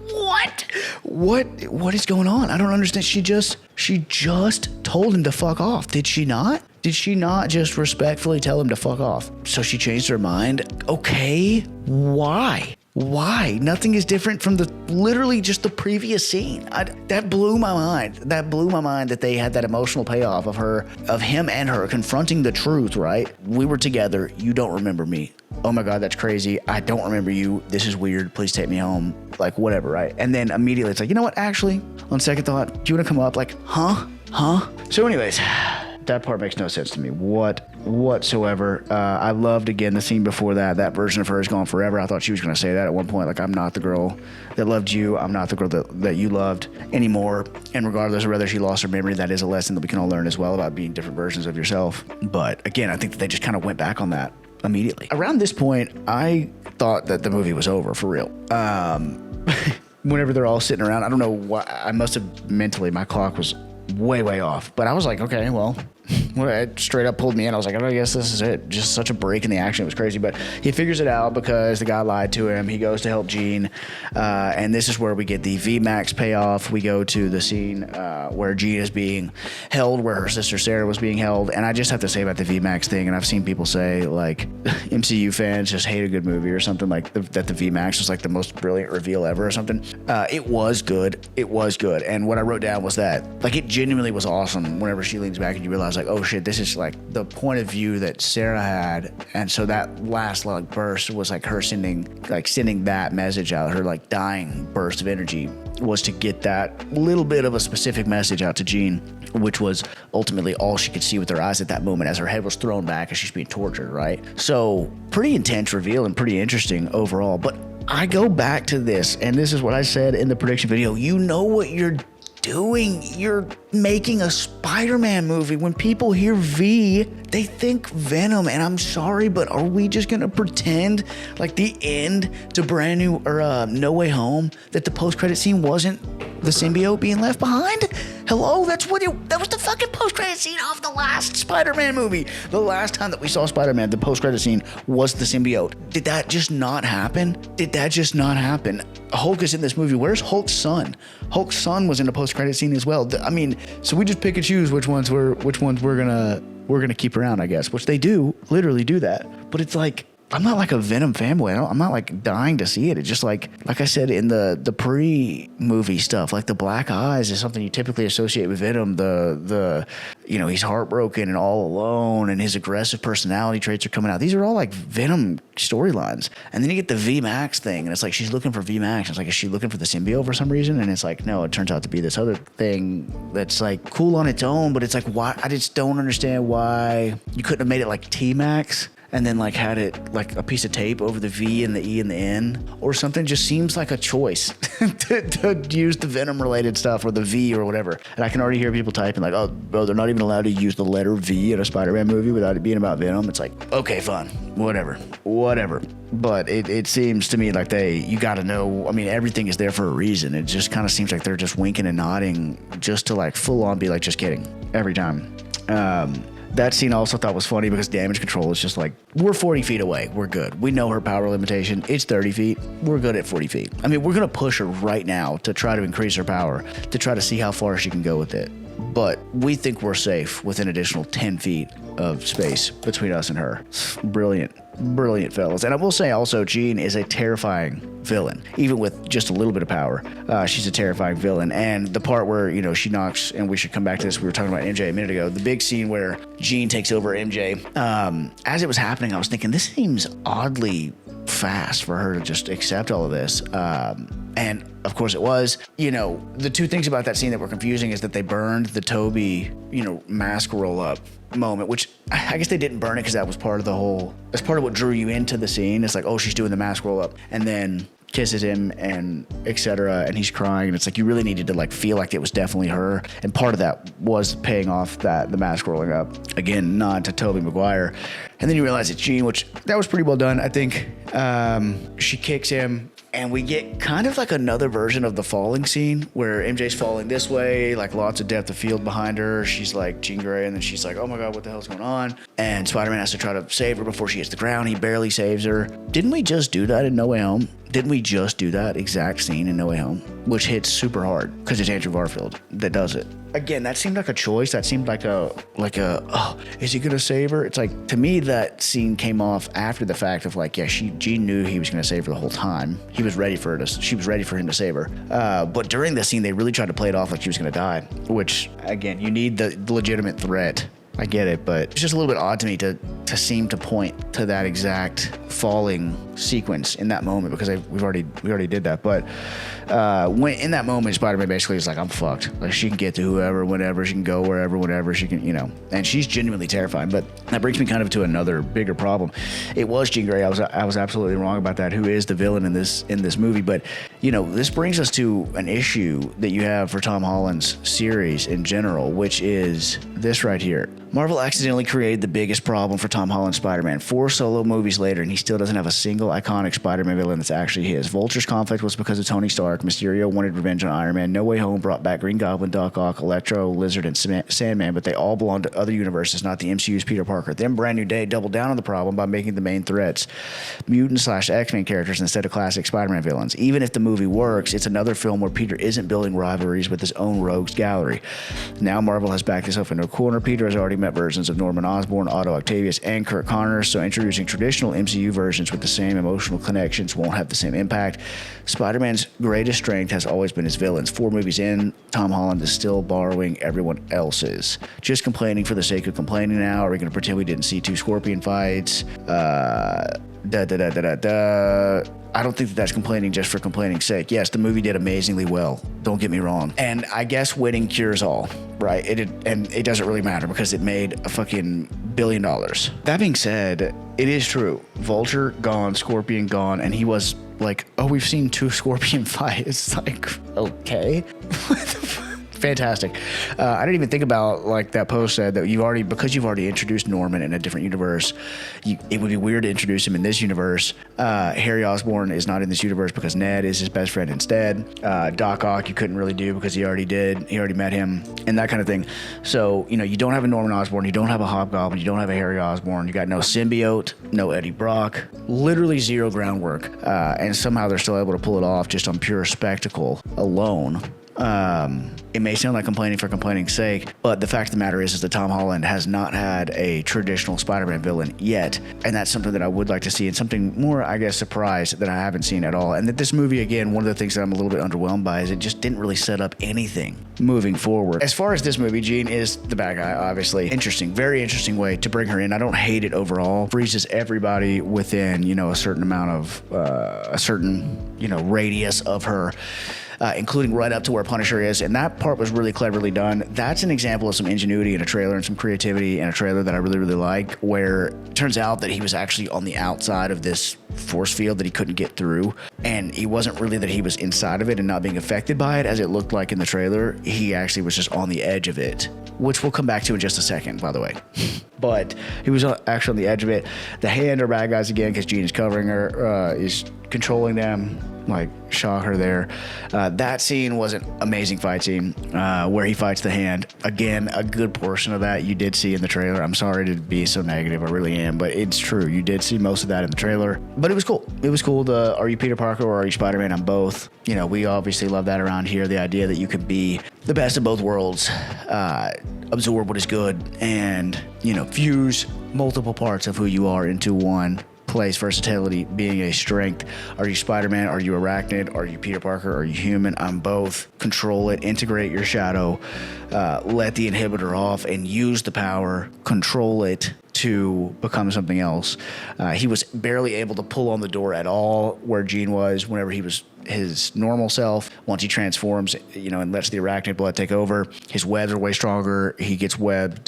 What is going on? I don't understand. She just told him to fuck off. Did she not? Did she not just respectfully tell him to fuck off? So she changed her mind. Okay. Why? Nothing is different from literally just the previous scene. That blew my mind. That blew my mind that they had that emotional payoff of him and her confronting the truth, right? We were together. You don't remember me. Oh my God, that's crazy. I don't remember you. This is weird. Please take me home. Like, whatever, right? And then immediately it's like, you know what? Actually, on second thought, do you want to come up? Like, huh? So anyways, that part makes no sense to me whatsoever. I loved, again, the scene before that version of her is gone forever. I thought she was going to say that at one point, like, I'm not the girl that loved you. I'm not the girl that you loved anymore. And regardless of whether she lost her memory, that is a lesson that we can all learn as well about being different versions of yourself. But again, I think that they just kind of went back on that immediately. Around this point, I thought that the movie was over for real. Whenever they're all sitting around, I don't know why, I must have mentally, my clock was way off, but I was like, okay, well, it straight up pulled me in. I was like, I guess this is it. Just such a break in the action. It was crazy, but he figures it out because the guy lied to him. He goes to help Jean, and this is where we get the V Max payoff. We go to the scene where Jean is being held, where her sister Sarah was being held, and I just have to say about the V Max thing, and I've seen people say, like, MCU fans just hate a good movie or something, like that the V Max was like the most brilliant reveal ever or something. It was good. And what I wrote down was that, like, it genuinely was awesome whenever she leans back and you realize, like, oh shit, this is like the point of view that Sarah had. And so that last, like, burst was like her sending that message out. Her, like, dying burst of energy was to get that little bit of a specific message out to Jean, which was ultimately all she could see with her eyes at that moment as her head was thrown back as she's being tortured, right? So pretty intense reveal and pretty interesting overall. But I go back to this, and this is what I said in the prediction video. You know what you're doing? You're making a Spider-Man movie. When people hear V, they think Venom, and I'm sorry, but are we just gonna pretend like the end to Brand New or No Way Home, that the post-credit scene wasn't the symbiote being left behind? Hello, that was the fucking post-credit scene of the last Spider-Man movie. The last time that we saw Spider-Man, the post-credit scene was the symbiote. Did that just not happen? Hulk is in this movie. Where's Hulk's son? Hulk's son was in a post-credit scene as well. I mean, so we just pick and choose which ones we're gonna keep around, I guess, which they do literally do that. But it's like, I'm not like a Venom fanboy. I'm not like dying to see it. It's just like I said in the pre-movie stuff, like the black eyes is something you typically associate with Venom. The he's heartbroken and all alone, and his aggressive personality traits are coming out. These are all like Venom storylines. And then you get the V Max thing, and it's like she's looking for V Max. It's like, is she looking for the symbiote for some reason? And it's like, no, it turns out to be this other thing that's like cool on its own, but it's like, why? I just don't understand why you couldn't have made it like T Max and then like had it like a piece of tape over the V and the E and the N or something. Just seems like a choice to use the Venom related stuff or the V or whatever. And I can already hear people typing like, oh, bro, they're not even allowed to use the letter V in a Spider-Man movie without it being about Venom. It's like, okay, fine, whatever. But it seems to me like you got to know, I mean, everything is there for a reason. It just kind of seems like they're just winking and nodding just to like full on be like, just kidding every time. That scene I also thought was funny because damage control is just like, we're 40 feet away. We're good. We know her power limitation. It's 30 feet. We're good at 40 feet. I mean, we're going to push her right now to try to increase her power, to try to see how far she can go with it. But we think we're safe with an additional 10 feet of space between us and her. Brilliant. Brilliant, fellas. And I will say also, Jean is a terrifying villain, even with just a little bit of power. She's a terrifying villain. And the part where, you know, she knocks, and we should come back to this, we were talking about MJ a minute ago, the big scene where Jean takes over MJ. As it was happening, I was thinking, this seems oddly fast for her to just accept all of this. And of course it was. You know, the two things about that scene that were confusing is that they burned the Toby, you know, mask roll up moment, which I guess they didn't burn it because that was part of the whole, that's part of what drew you into the scene. It's like, oh, she's doing the mask roll up, and then kisses him and etc. and he's crying, and it's like you really needed to like feel like it was definitely her, and part of that was paying off that the mask rolling up, again, nod to Tobey Maguire. And then you realize it's Jean, which that was pretty well done, I think. She kicks him, and we get kind of like another version of the falling scene where MJ's falling this way, like lots of depth of field behind her. She's like Jean Grey, and then she's like, oh my God, what the hell's going on? And Spider-Man has to try to save her before she hits the ground. He barely saves her. Didn't we just do that in No Way Home? Didn't we just do that exact scene in No Way Home? Which hits super hard because it's Andrew Garfield that does it. Again, that seemed like a choice. That seemed like a, oh, is he gonna save her? It's like, to me, that scene came off after the fact of like, yeah, Jean knew he was gonna save her the whole time. She was ready for him to save her. But during the scene, they really tried to play it off like she was gonna die, which again, you need the legitimate threat. I get it, but it's just a little bit odd to me to seem to point to that exact falling sequence in that moment, because we already did that. But when in that moment, Spider-Man basically is like, I'm fucked. Like, she can get to whoever, whenever, she can go wherever, whenever, she can, you know. And she's genuinely terrifying. But that brings me kind of to another bigger problem. It was Jean Grey. I was absolutely wrong about that. Who is the villain in this movie? But you know, this brings us to an issue that you have for Tom Holland's series in general, which is this right here. Marvel accidentally created the biggest problem for Tom Holland's Spider-Man. 4 solo movies later, and he still doesn't have a single iconic Spider-Man villain that's actually his. Vulture's conflict was because of Tony Stark. Mysterio wanted revenge on Iron Man. No Way Home brought back Green Goblin, Doc Ock, Electro, Lizard, and Sandman, but they all belong to other universes, not the MCU's Peter Parker. Then Brand New Day doubled down on the problem by making the main threats mutant/X-Men characters instead of classic Spider-Man villains. Even if the movie works, it's another film where Peter isn't building rivalries with his own rogues gallery. Now Marvel has backed himself into a corner. Peter has already met versions of Norman Osborn, Otto Octavius, and Kirk Connors, so introducing traditional MCU versions with the same emotional connections won't have the same impact. Spider-Man's greatest strength has always been his villains. 4 movies in, Tom Holland is still borrowing everyone else's. Just complaining for the sake of complaining now? Are we going to pretend we didn't see 2 Scorpion fights? I don't think that's complaining just for complaining's sake. Yes, the movie did amazingly well. Don't get me wrong. And I guess winning cures all, right? It doesn't really matter because it made a fucking $1 billion. That being said, it is true. Vulture gone, Scorpion gone, and he was like, oh, we've seen 2 Scorpion fights. It's like, okay. What the fuck? Fantastic. I didn't even think about, like that post said, that because you've already introduced Norman in a different universe, it would be weird to introduce him in this universe. Harry Osborn is not in this universe because Ned is his best friend instead. Doc Ock you couldn't really do because he already met him, and that kind of thing. So, you know, you don't have a Norman Osborn, you don't have a Hobgoblin, you don't have a Harry Osborn, you got no symbiote, no Eddie Brock, literally zero groundwork, and somehow they're still able to pull it off just on pure spectacle alone. It may sound like complaining for complaining's sake, but the fact of the matter is that Tom Holland has not had a traditional Spider-Man villain yet, and that's something that I would like to see, and something more, I guess, surprised that I haven't seen at all. And that this movie, again, one of the things that I'm a little bit underwhelmed by is it just didn't really set up anything moving forward. As far as this movie, Jean is the bad guy, obviously. Interesting, very interesting way to bring her in. I don't hate it overall. Freezes everybody within, you know, a certain amount of, a certain, you know, radius of her. Including right up to where Punisher is, and that part was really cleverly done. That's an example of some ingenuity in a trailer and some creativity in a trailer that I really, really like, where it turns out that he was actually on the outside of this force field that he couldn't get through, and he wasn't really that he was inside of it and not being affected by it as it looked like in the trailer. He actually was just on the edge of it, which we'll come back to in just a second, by the way. But he was actually on the edge of it. The Hand are bad guys again because Jean is covering her, is controlling them. like shocker there. That scene was an amazing fight scene where he fights the Hand. Again, a good portion of that you did see in the trailer. I'm sorry to be so negative, I really am, but it's true. You did see most of that in the trailer, but it was cool. It was cool. Are you Peter Parker or are you Spider-Man? I'm both. You know, we obviously love that around here. The idea that you could be the best of both worlds, absorb what is good, and, you know, fuse multiple parts of who you are into one place, versatility being a strength. Are you Spider-Man? Are you Arachnid? Are you Peter Parker? Are you human? I'm both. Control it, integrate your shadow, let the inhibitor off and use the power, control it to become something else. He was barely able to pull on the door at all where Jean was whenever he was his normal self. Once he transforms, you know, and lets the arachnid blood take over, his webs are way stronger. He gets webs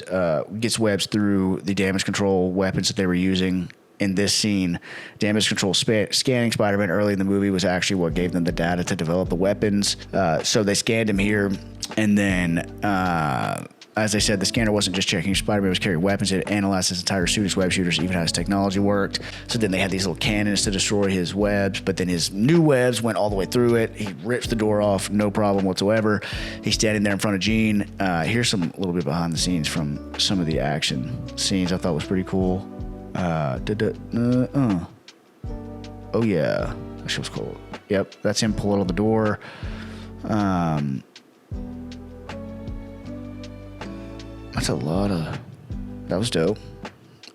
through the damage control weapons that they were using. In this scene, damage control scanning Spider-Man early in the movie was actually what gave them the data to develop the weapons. So they scanned him here, and then, as I said, the scanner wasn't just checking Spider-Man was carrying weapons. It analyzed his entire suit, his web shooters, even how his technology worked. So then they had these little cannons to destroy his webs, but then his new webs went all the way through it. He rips the door off, no problem whatsoever. He's standing there in front of Jean. Here's some little bit behind the scenes from some of the action scenes I thought was pretty cool. Oh yeah, that shit was cool. Yep, that's him pulling on the door. That's a lot of. That was dope.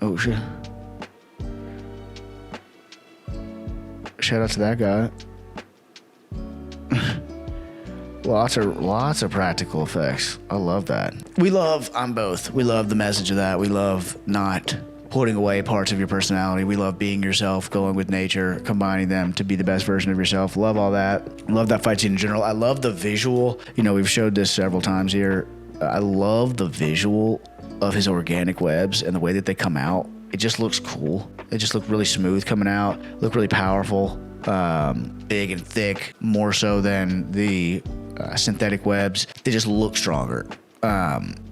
Oh shit! Shout out to that guy. Lots of practical effects. I love that. We love I'm both. We love the message of that. We love not putting away parts of your personality. We love being yourself, going with nature, combining them to be the best version of yourself. Love all that. Love that fight scene in general. I love the visual. You know, we've showed this several times here. I love the visual of his organic webs and the way that they come out. It just looks cool. They just look really smooth coming out, look really powerful, big and thick, more so than the synthetic webs. They just look stronger.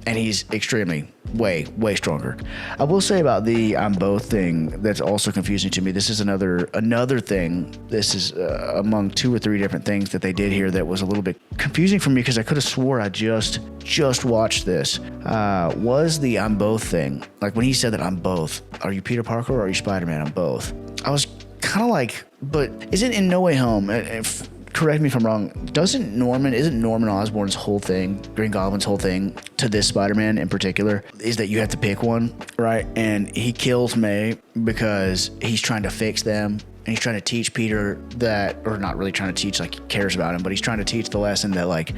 And he's extremely way stronger. I will say about the I'm both thing that's also confusing to me. This is another thing. This is among 2 or 3 different things that they did here that was a little bit confusing for me because I could have swore I just watched this. Was the I'm both thing. Like when he said that I'm both. Are you Peter Parker or are you Spider-Man? I'm both. I was kind of like, but isn't in No Way Home, correct me if I'm wrong, isn't Norman Osborn's whole thing, Green Goblin's whole thing to this Spider-Man in particular, is that you have to pick one, right? And he kills May because he's trying to fix them. And he's trying to teach Peter that, or not really trying to teach like he cares about him, but he's trying to teach the lesson that like,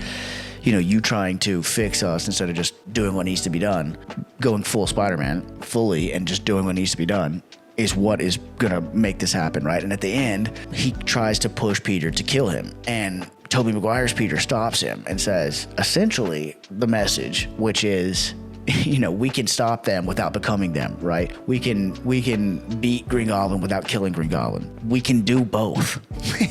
you know, you trying to fix us instead of just doing what needs to be done, going full Spider-Man, fully, and just doing what needs to be done is what is gonna make this happen, right? And at the end, he tries to push Peter to kill him, and Tobey Maguire's Peter stops him and says, essentially, the message, which is, you know, we can stop them without becoming them, right? We can beat Green Goblin without killing Green Goblin. We can do both.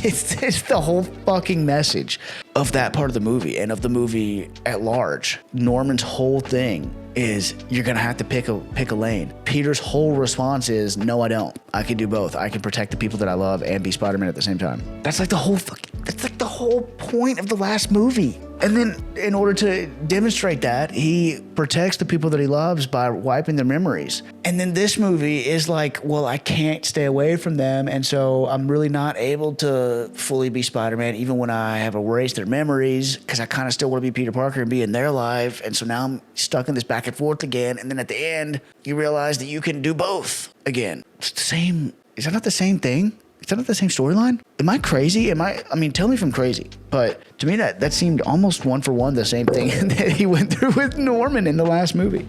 It's the whole fucking message of that part of the movie and of the movie at large. Norman's whole thing is you're gonna have to pick a lane. Peter's whole response is, no, I don't. I can do both. I can protect the people that I love and be Spider-Man at the same time. That's like the whole point of the last movie. And then in order to demonstrate that, he protects the people that he loves by wiping their memories. And then this movie is like, well, I can't stay away from them, and so I'm really not able to fully be Spider-Man even when I have erased their memories, because I kind of still want to be Peter Parker and be in their life. And so now I'm stuck in this back and forth again. And then at the end, you realize that you can do both again. It's the same. Is that not the same thing? Is that not the same storyline? Am I crazy? I mean, tell me if I'm crazy. But to me, that seemed almost one for one the same thing that he went through with Norman in the last movie.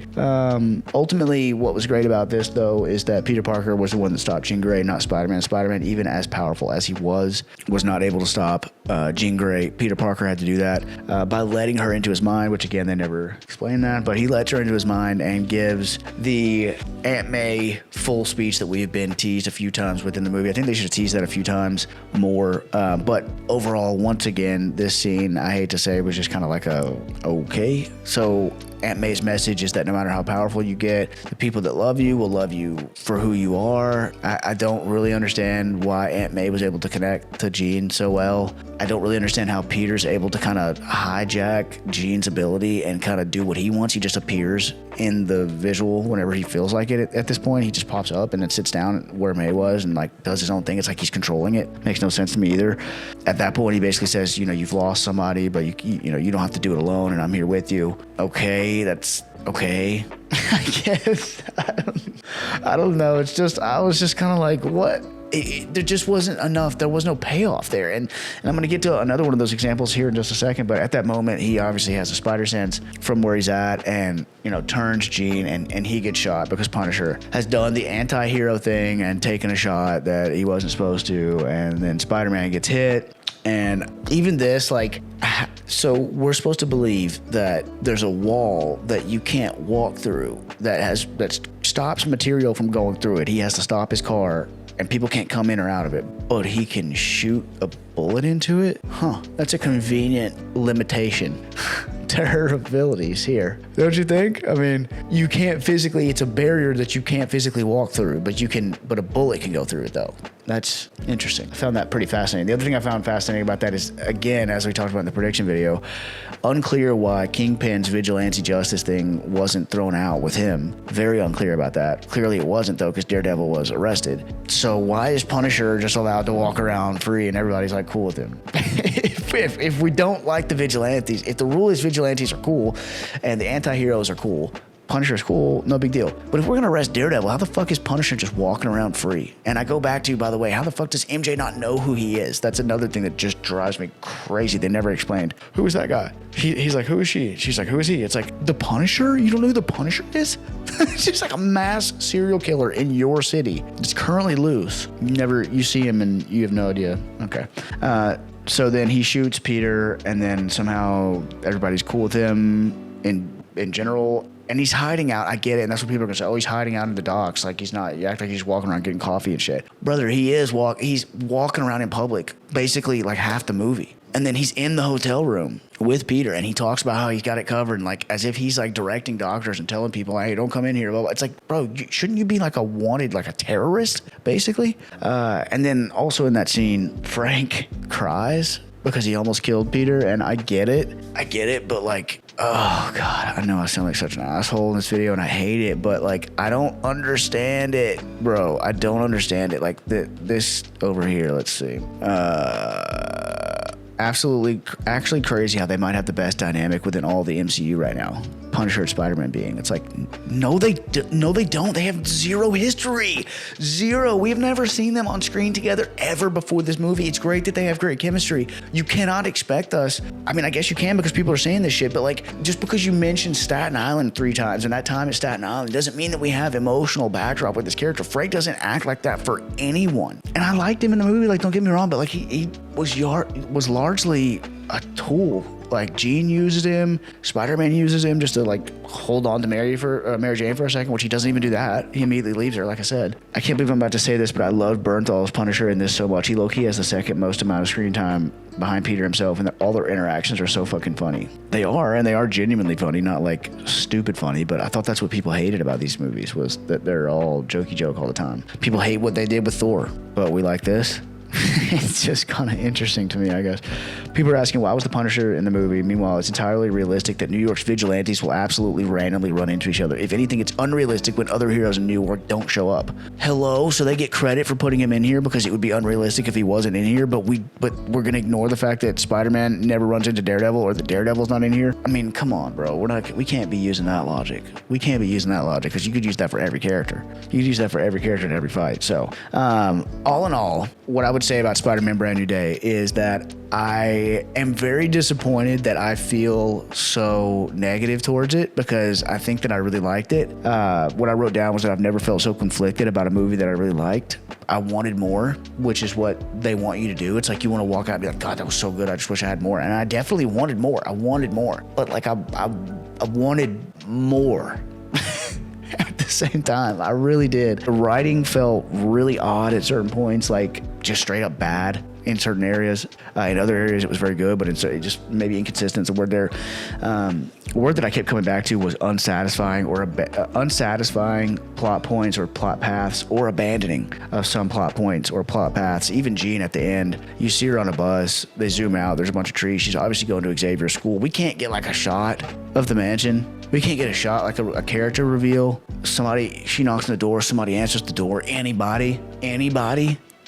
Ultimately, what was great about this, though, is that Peter Parker was the one that stopped Jean Grey, not Spider-Man. Spider-Man, even as powerful as he was not able to stop Jean Grey. Peter Parker had to do that by letting her into his mind, which, again, they never explained that. But he lets her into his mind and gives the Aunt May full speech that we have been teased a few times within the movie. I think they should have teased that a few times more. But overall, once again, this scene, I hate to say, was just kind of like okay. So Aunt May's message is that no matter how powerful you get, the people that love you will love you for who you are. I don't really understand why Aunt May was able to connect to Jean so well. I don't really understand how Peter's able to kind of hijack Jean's ability and kind of do what he wants. He just appears in the visual whenever he feels like it. At this point, he just pops up and then sits down where May was and like does his own thing. It's like he's controlling it. Makes no sense to me either. At that point, he basically says, you know, you've lost somebody, but you know, you don't have to do it alone, and I'm here with you. Okay, that's okay. I guess. I don't know. It's just, I was just kind of like, what? There just wasn't enough. There was no payoff there. And I'm going to get to another one of those examples here in just a second. But at that moment, he obviously has a spider sense from where he's at and, you know, turns Jean and he gets shot because Punisher has done the anti-hero thing and taken a shot that he wasn't supposed to. And then Spider-Man gets hit. And even this, like, so we're supposed to believe that there's a wall that you can't walk through that stops material from going through it. He has to stop his car and people can't come in or out of it, but he can shoot a bullet into it? Huh, that's a convenient limitation to her abilities here. Don't you think? I mean, you can't physically, it's a barrier that you can't physically walk through, but a bullet can go through it though. That's interesting. I found that pretty fascinating. The other thing I found fascinating about that is, again, as we talked about in the prediction video, unclear why Kingpin's vigilante justice thing wasn't thrown out with him. Very unclear about that. Clearly it wasn't though, because Daredevil was arrested. So why is Punisher just allowed to walk around free and everybody's like cool with him? if we don't like the vigilantes, if the rule is vigilantes are cool and the anti-heroes are cool, Punisher's cool, no big deal. But if we're gonna arrest Daredevil, how the fuck is Punisher just walking around free? And I go back to, by the way, how the fuck does MJ not know who he is? That's another thing that just drives me crazy. They never explained. Who is that guy? He's like, who is she? She's like, who is he? It's like, the Punisher? You don't know who the Punisher is? It's just like a mass serial killer in your city. It's currently loose. You see him and you have no idea. Okay. So then he shoots Peter and then somehow everybody's cool with him in general. And he's hiding out. I get it. And that's what people are going to say. Oh, he's hiding out in the docks. Like he's not. You act like he's walking around getting coffee and shit. Brother, he's walking around in public basically like half the movie. And then he's in the hotel room with Peter and he talks about how he's got it covered and like as if he's like directing doctors and telling people, hey, don't come in here. It's like, bro, shouldn't you be like a wanted, like a terrorist, basically? And then also in that scene, Frank cries because he almost killed Peter. And I get it. But like, oh God, I know I sound like such an asshole in this video and I hate it, but like, I don't understand it, bro. I don't understand it. Like this over here, let's see. Actually crazy how they might have the best dynamic within all the MCU right now. Punisher and Spider-Man being. It's like, no, they don't. They have zero history. Zero. We've never seen them on screen together ever before this movie. It's great that they have great chemistry. You cannot expect us. I mean, I guess you can because people are saying this shit, but like, just because you mentioned Staten Island 3 times and that time at Staten Island doesn't mean that we have emotional backdrop with this character. Frank doesn't act like that for anyone. And I liked him in the movie, like, don't get me wrong, but like, he was largely a tool. Like Jean uses him, Spider-Man uses him just to like hold on to Mary Jane for a second, which he doesn't even do that. He immediately leaves her, like I said. I can't believe I'm about to say this, but I love Bernthal's Punisher in this so much. He low-key has the second most amount of screen time behind Peter himself, and all their interactions are so fucking funny. They are genuinely funny, not like stupid funny, but I thought that's what people hated about these movies, was that they're all jokey joke all the time. People hate what they did with Thor, but we like this. It's just kind of interesting to me, I guess. People are asking, why was the Punisher in the movie? Meanwhile, it's entirely realistic that New York's vigilantes will absolutely randomly run into each other. If anything, it's unrealistic when other heroes in New York don't show up. Hello? So they get credit for putting him in here because it would be unrealistic if he wasn't in here, but we're going to ignore the fact that Spider-Man never runs into Daredevil or that Daredevil's not in here? I mean, come on, bro. We can't be using that logic. We can't be using that logic because you could use that for every character. You could use that for every character in every fight. So, all in all, what I would say about Spider-Man Brand New Day is that I am very disappointed that I feel so negative towards it because I think that I really liked it. What I wrote down was that I've never felt so conflicted about a movie that I really liked. I wanted more, which is what they want you to do. It's like you want to walk out and be like, God, that was so good. I just wish I had more. And I definitely wanted more. I wanted more. But like I wanted more. At the same time, I really did. The writing felt really odd at certain points, like just straight up bad. in certain areas. In other areas, it was very good, but it just maybe inconsistent. The word there, a word that I kept coming back to was unsatisfying, or unsatisfying plot points or plot paths, or abandoning of some plot points or plot paths. Even Jean at the end, you see her on a bus. They zoom out. There's a bunch of trees. She's obviously going to Xavier's school. We can't get like a shot of the mansion. We can't get a shot, like a character reveal. She knocks on the door. Somebody answers the door. Anybody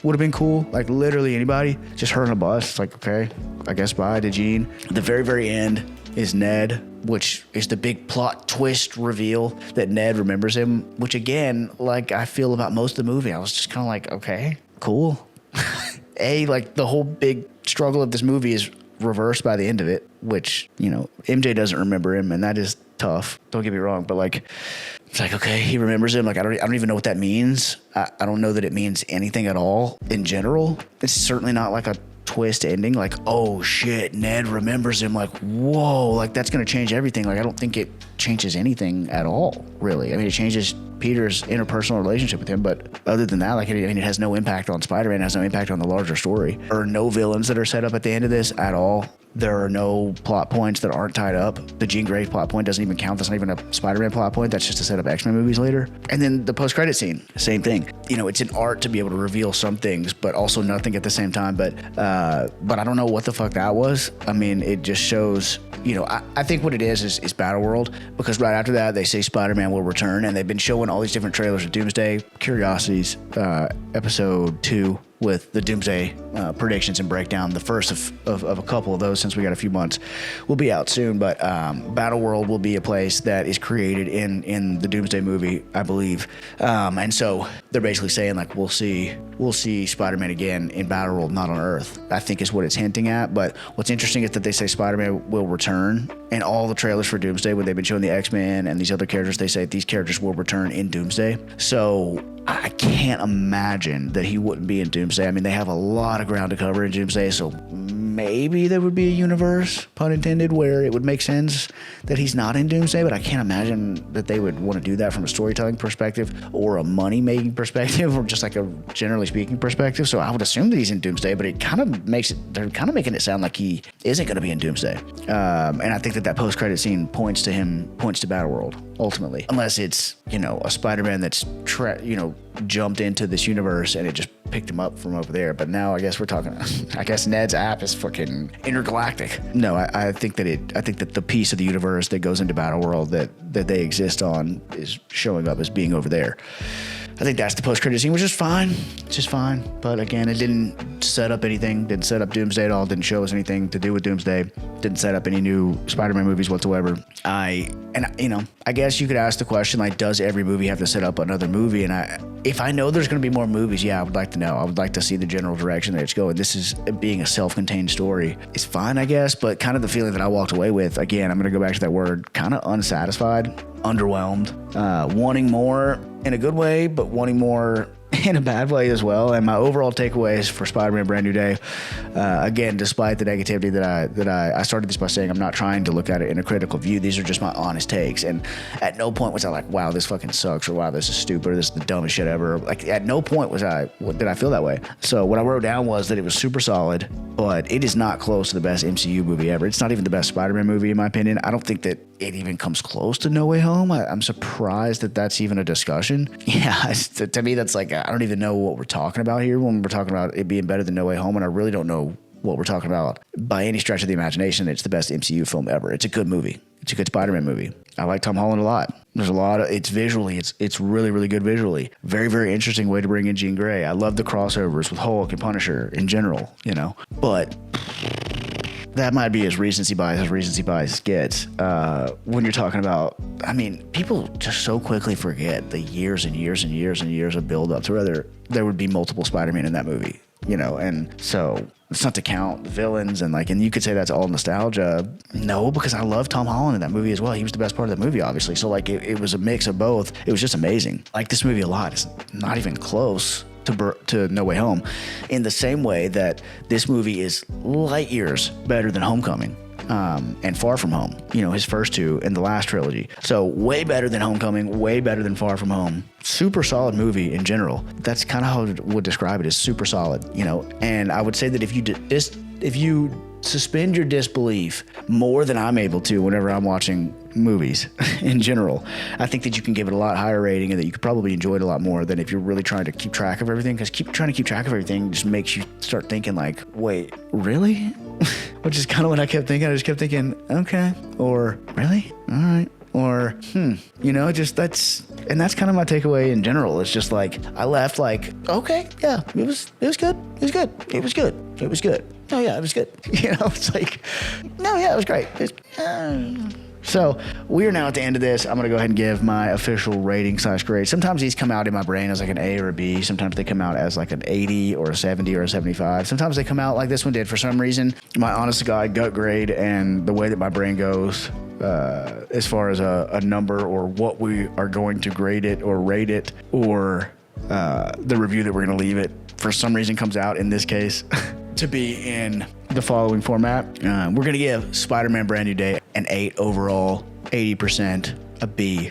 would have been cool. Like literally anybody. Just her on a bus. It's like, okay, I guess bye to Jean. The very, very end is Ned, which is the big plot twist reveal that Ned remembers him, which again, like I feel about most of the movie, I was just kind of like, okay, cool. Like the whole big struggle of this movie is reversed by the end of it, which, MJ doesn't remember him, and that is tough. Don't get me wrong, but like, it's like, okay, he remembers him. Like, I don't even know what that means. I don't know that it means anything at all in general. It's certainly not like a twist ending. Like, oh shit, Ned remembers him. Like, whoa, like that's going to change everything. Like, I don't think it changes anything at all, really. I mean, it changes Peter's interpersonal relationship with him, but other than that, like, it has no impact on Spider-Man. It has no impact on the larger story. There are no villains that are set up at the end of this at all. There are no plot points that aren't tied up. The Jean Grey plot point doesn't even count. That's not even a Spider-Man plot point. That's just to set up X-Men movies later. And then the post-credit scene, same thing. It's an art to be able to reveal some things, but also nothing at the same time. But I don't know what the fuck that was. I mean, it just shows, I think what it is Battle World, because right after that, they say Spider-Man will return, and they've been showing all these different trailers of Doomsday, Curiosities, episode 2, with the Doomsday predictions and breakdown. The first of a couple of those, since we got a few months, will be out soon. But Battle World will be a place that is created in the Doomsday movie, I believe. And so they're basically saying, like, we'll see Spider-Man again in Battle World, not on Earth, I think is what it's hinting at. But what's interesting is that they say Spider-Man will return. In all the trailers for Doomsday, when they've been showing the X-Men and these other characters, they say these characters will return in Doomsday. So I can't imagine that he wouldn't be in Doomsday. I mean, they have a lot of ground to cover in Doomsday, so maybe there would be a universe, pun intended, where it would make sense that he's not in Doomsday, but I can't imagine that they would want to do that from a storytelling perspective or a money-making perspective or just like a generally speaking perspective. So I would assume that he's in Doomsday, but they're kind of making it sound like he isn't going to be in Doomsday. And I think that post-credit scene points to Battleworld, ultimately. Unless it's, a Spider-Man that's, jumped into this universe and it just picked him up from over there. But now I guess Ned's app is fucking intergalactic. No, I think that the piece of the universe that goes into Battleworld that they exist on is showing up as being over there. I think that's the post-credit scene, which is fine. It's just fine. But again, it didn't set up anything. Didn't set up Doomsday at all. Didn't show us anything to do with Doomsday. Didn't set up any new Spider-Man movies whatsoever. I guess you could ask the question, like, does every movie have to set up another movie? And if I know there's going to be more movies, yeah, I would like to know. I would like to see the general direction that it's going. This is being a self-contained story. It's fine, I guess, but kind of the feeling that I walked away with, again, I'm going to go back to that word, kind of unsatisfied, underwhelmed, wanting more in a good way, but wanting more in a bad way as well. And my overall takeaways for Spider-Man Brand New Day, again, despite the negativity that I started this by saying I'm not trying to look at it in a critical view. These are just my honest takes. And at no point was I like, wow, this fucking sucks, or wow, this is stupid, or this is the dumbest shit ever. Like, at no point did I feel that way. So what I wrote down was that it was super solid, but it is not close to the best MCU movie ever. It's not even the best Spider-Man movie, in my opinion. I don't think that it even comes close to No Way Home. I'm surprised that that's even a discussion. Yeah, to me, that's like, I don't even know what we're talking about here when we're talking about it being better than No Way Home, and I really don't know what we're talking about by any stretch of the imagination. It's the best MCU film ever. It's a good movie. It's a good Spider-Man movie. I like Tom Holland a lot. There's a lot of, it's visually, it's really, really good visually. Very, very interesting way to bring in Jean Grey. I love the crossovers with Hulk and Punisher in general, but that might be as recency bias gets. When you're talking about, I mean, people just so quickly forget the years and years and years and years of build up to whether there would be multiple Spider-Man in that movie, and so it's not to count the villains and you could say that's all nostalgia. No, because I love Tom Holland in that movie as well. He was the best part of that movie, obviously. So it was a mix of both. It was just amazing. Like this movie a lot. It's not even close to No Way Home, in the same way that this movie is light years better than Homecoming. and Far From Home, you know, his first two in the last trilogy. So way better than Homecoming, way better than Far From Home. Super solid movie in general. That's kind of how I would describe it, as super solid, you know. And I would say that if you suspend your disbelief more than I'm able to whenever I'm watching movies in general, I think that you can give it a lot higher rating and that you could probably enjoy it a lot more than if you're really trying to keep track of everything, because trying to keep track of everything just makes you start thinking like, wait, really? Which is kind of what I kept thinking. I just kept thinking, okay, or really? All right. Or, you know, just that's kind of my takeaway in general. It's just like, I left like, okay, yeah, it was good. It was good. It was good. It was good. Oh yeah, it was good. You know, it's like, no, yeah, it was great. So we are now at the end of this. I'm going to go ahead and give my official rating / grade. Sometimes these come out in my brain as like an A or a B. Sometimes they come out as like an 80 or a 70 or a 75. Sometimes they come out like this one did. For some reason, my honest to God gut grade and the way that my brain goes, as far as a number or what we are going to grade it or rate it, or the review that we're going to leave it, for some reason comes out in this case to be in the following format. We're going to give Spider-Man Brand New Day an 8 overall, 80%, a B.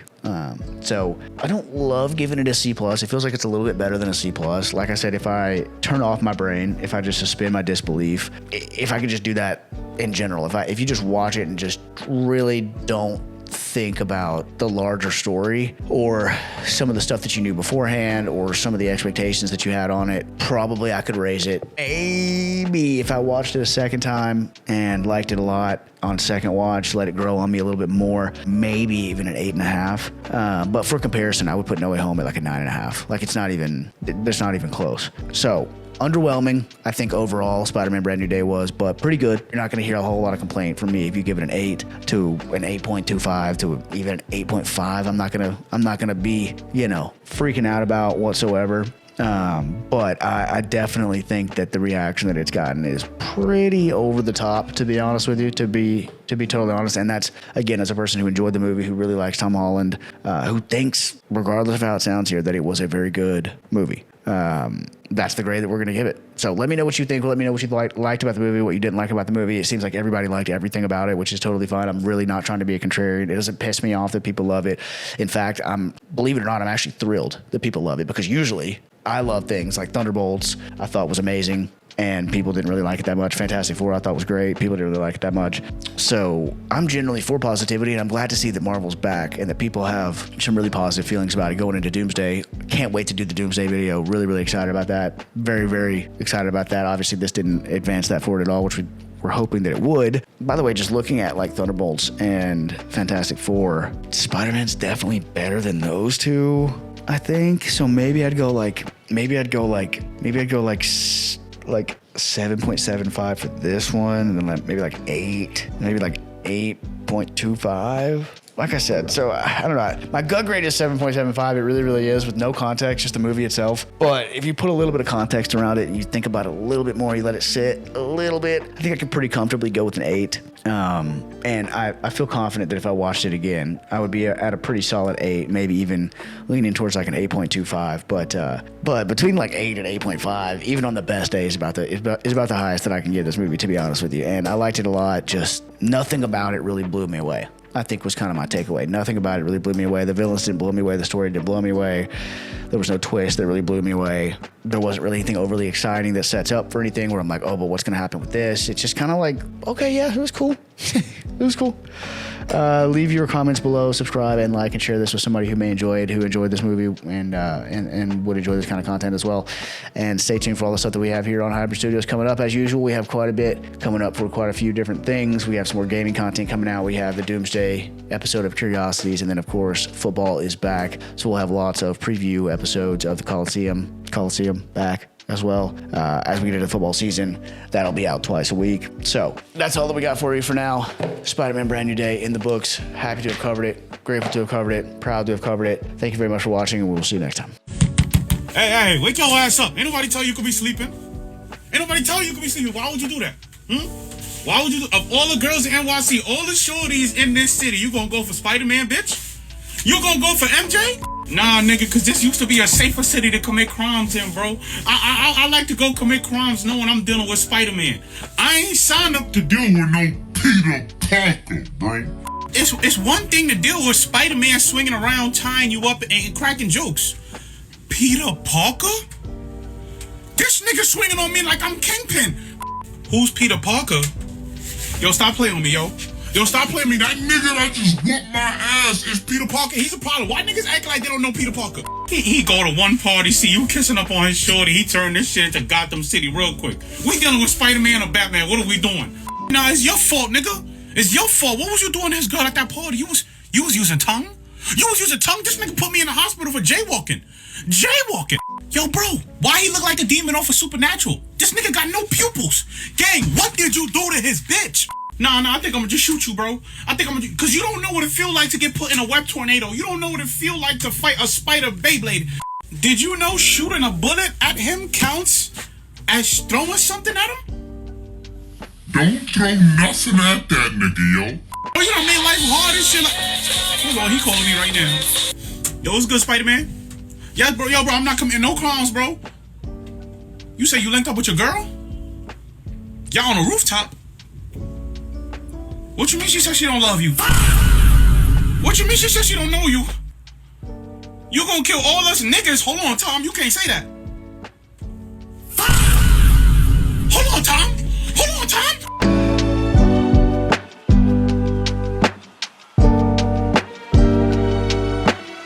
So I don't love giving it a C+. It feels like it's a little bit better than a C+. Like I said, if I turn off my brain, if I just suspend my disbelief, if I could just do that in general, if you just watch it and just really don't think about the larger story or some of the stuff that you knew beforehand or some of the expectations that you had on it, probably I could raise it. Maybe if I watched it a second time and liked it a lot on second watch, let it grow on me a little bit more, maybe even an 8.5. But for comparison, I would put No Way Home at like a 9.5. Like it's not even close. So underwhelming, I think overall Spider-Man Brand New Day was, but pretty good. You're not going to hear a whole lot of complaint from me if you give it an 8 to an 8.25 to even an 8.5. I'm not gonna be, you know, freaking out about whatsoever. But I definitely think that the reaction that it's gotten is pretty over the top, to be honest with you, to be totally honest. And that's, again, as a person who enjoyed the movie, who really likes Tom Holland, who thinks, regardless of how it sounds here, that it was a very good movie. That's the grade that we're going to give it. So let me know what you think. Let me know what you liked about the movie, what you didn't like about the movie. It seems like everybody liked everything about it, which is totally fine. I'm really not trying to be a contrarian. It doesn't piss me off that people love it. In fact, believe it or not, I'm actually thrilled that people love it, because usually I love things like Thunderbolts, I thought was amazing, and people didn't really like it that much. Fantastic Four, I thought was great. People didn't really like it that much. So I'm generally for positivity, and I'm glad to see that Marvel's back and that people have some really positive feelings about it going into Doomsday. Can't wait to do the Doomsday video. Really, really excited about that. Very, very excited about that. Obviously, this didn't advance that forward at all, which we're hoping that it would. By the way, just looking at like Thunderbolts and Fantastic Four, Spider-Man's definitely better than those two, I think. So maybe I'd go like 7.75 for this one, and then maybe like 8, maybe like 8.25. Like I said, so I don't know. My gut grade is 7.75. It really, really is, with no context, just the movie itself. But if you put a little bit of context around it and you think about it a little bit more, you let it sit a little bit, I think I could pretty comfortably go with an 8. And I feel confident that if I watched it again, I would be at a pretty solid 8, maybe even leaning towards like an 8.25. But between like 8 and 8.5, even on the best day, is about the highest that I can give this movie, to be honest with you. And I liked it a lot. Just nothing about it really blew me away, I think, was kind of my takeaway. Nothing about it really blew me away. The villains didn't blow me away. The story didn't blow me away. There was no twist that really blew me away. There wasn't really anything overly exciting that sets up for anything where I'm like, oh, but what's going to happen with this? It's just kind of like, okay, yeah, it was cool. It was cool. Leave your comments below, subscribe, and like and share this with somebody who may enjoy it, who enjoyed this movie and would enjoy this kind of content as well. And stay tuned for all the stuff that we have here on Hybrid Studios coming up. As usual, we have quite a bit coming up for quite a few different things. We have some more gaming content coming out. We have the Doomsday episode of Curiosities, and then of course football is back, so we'll have lots of preview episodes of the Coliseum back as well. As we get into football season, that'll be out twice a week. So that's all that we got for you for now. Spider-Man Brand New Day in the books. Happy to have covered it. Grateful to have covered it. Proud to have covered it. Thank you very much for watching, and we'll see you next time. Hey, wake your ass up. Ain't nobody tell you could be sleeping. Ain't nobody tell you could be sleeping. Why would you do that? Why would you do, of all the girls in NYC, all the shorties in this city, you gonna go for Spider-Man, bitch? You gonna go for MJ? Nah, nigga, cause this used to be a safer city to commit crimes in, bro. I like to go commit crimes knowing I'm dealing with Spider-Man. I ain't signed up to deal with no Peter Parker, bro. It's one thing to deal with Spider-Man swinging around, tying you up, and cracking jokes. Peter Parker? This nigga swinging on me like I'm Kingpin. Who's Peter Parker? Yo, stop playing with me, yo. Yo, stop playing with me. That nigga that just whooped my ass is Peter Parker. He's a problem. Why niggas act like they don't know Peter Parker? He go to one party, see you kissing up on his shorty. He turned this shit into Gotham City real quick. We dealing with Spider-Man or Batman. What are we doing? Nah, it's your fault, nigga. It's your fault. What was you doing to his girl at that party? You was using tongue? You was using tongue? This nigga put me in the hospital for jaywalking. Jaywalking. Yo, bro, why he look like a demon off of Supernatural? This nigga got no pupils. Gang, what did you do to his bitch? Nah, I think I'm gonna just shoot you, bro. I think I'm gonna, cause you don't know what it feel like to get put in a web tornado. You don't know what it feel like to fight a spider Beyblade. Did you know shooting a bullet at him counts as throwing something at him? Don't throw nothing at that nigga, yo. Oh, you done made life hard and shit like... Hold on, he calling me right now. Yo, what's good, Spider-Man? Yeah, bro, I'm not coming in no clowns, bro. You say you linked up with your girl? Y'all on a rooftop? What you mean she said she don't love you? What you mean she said she don't know you? You gonna kill all us niggas? Hold on, Tom, you can't say that. Hold on, Tom.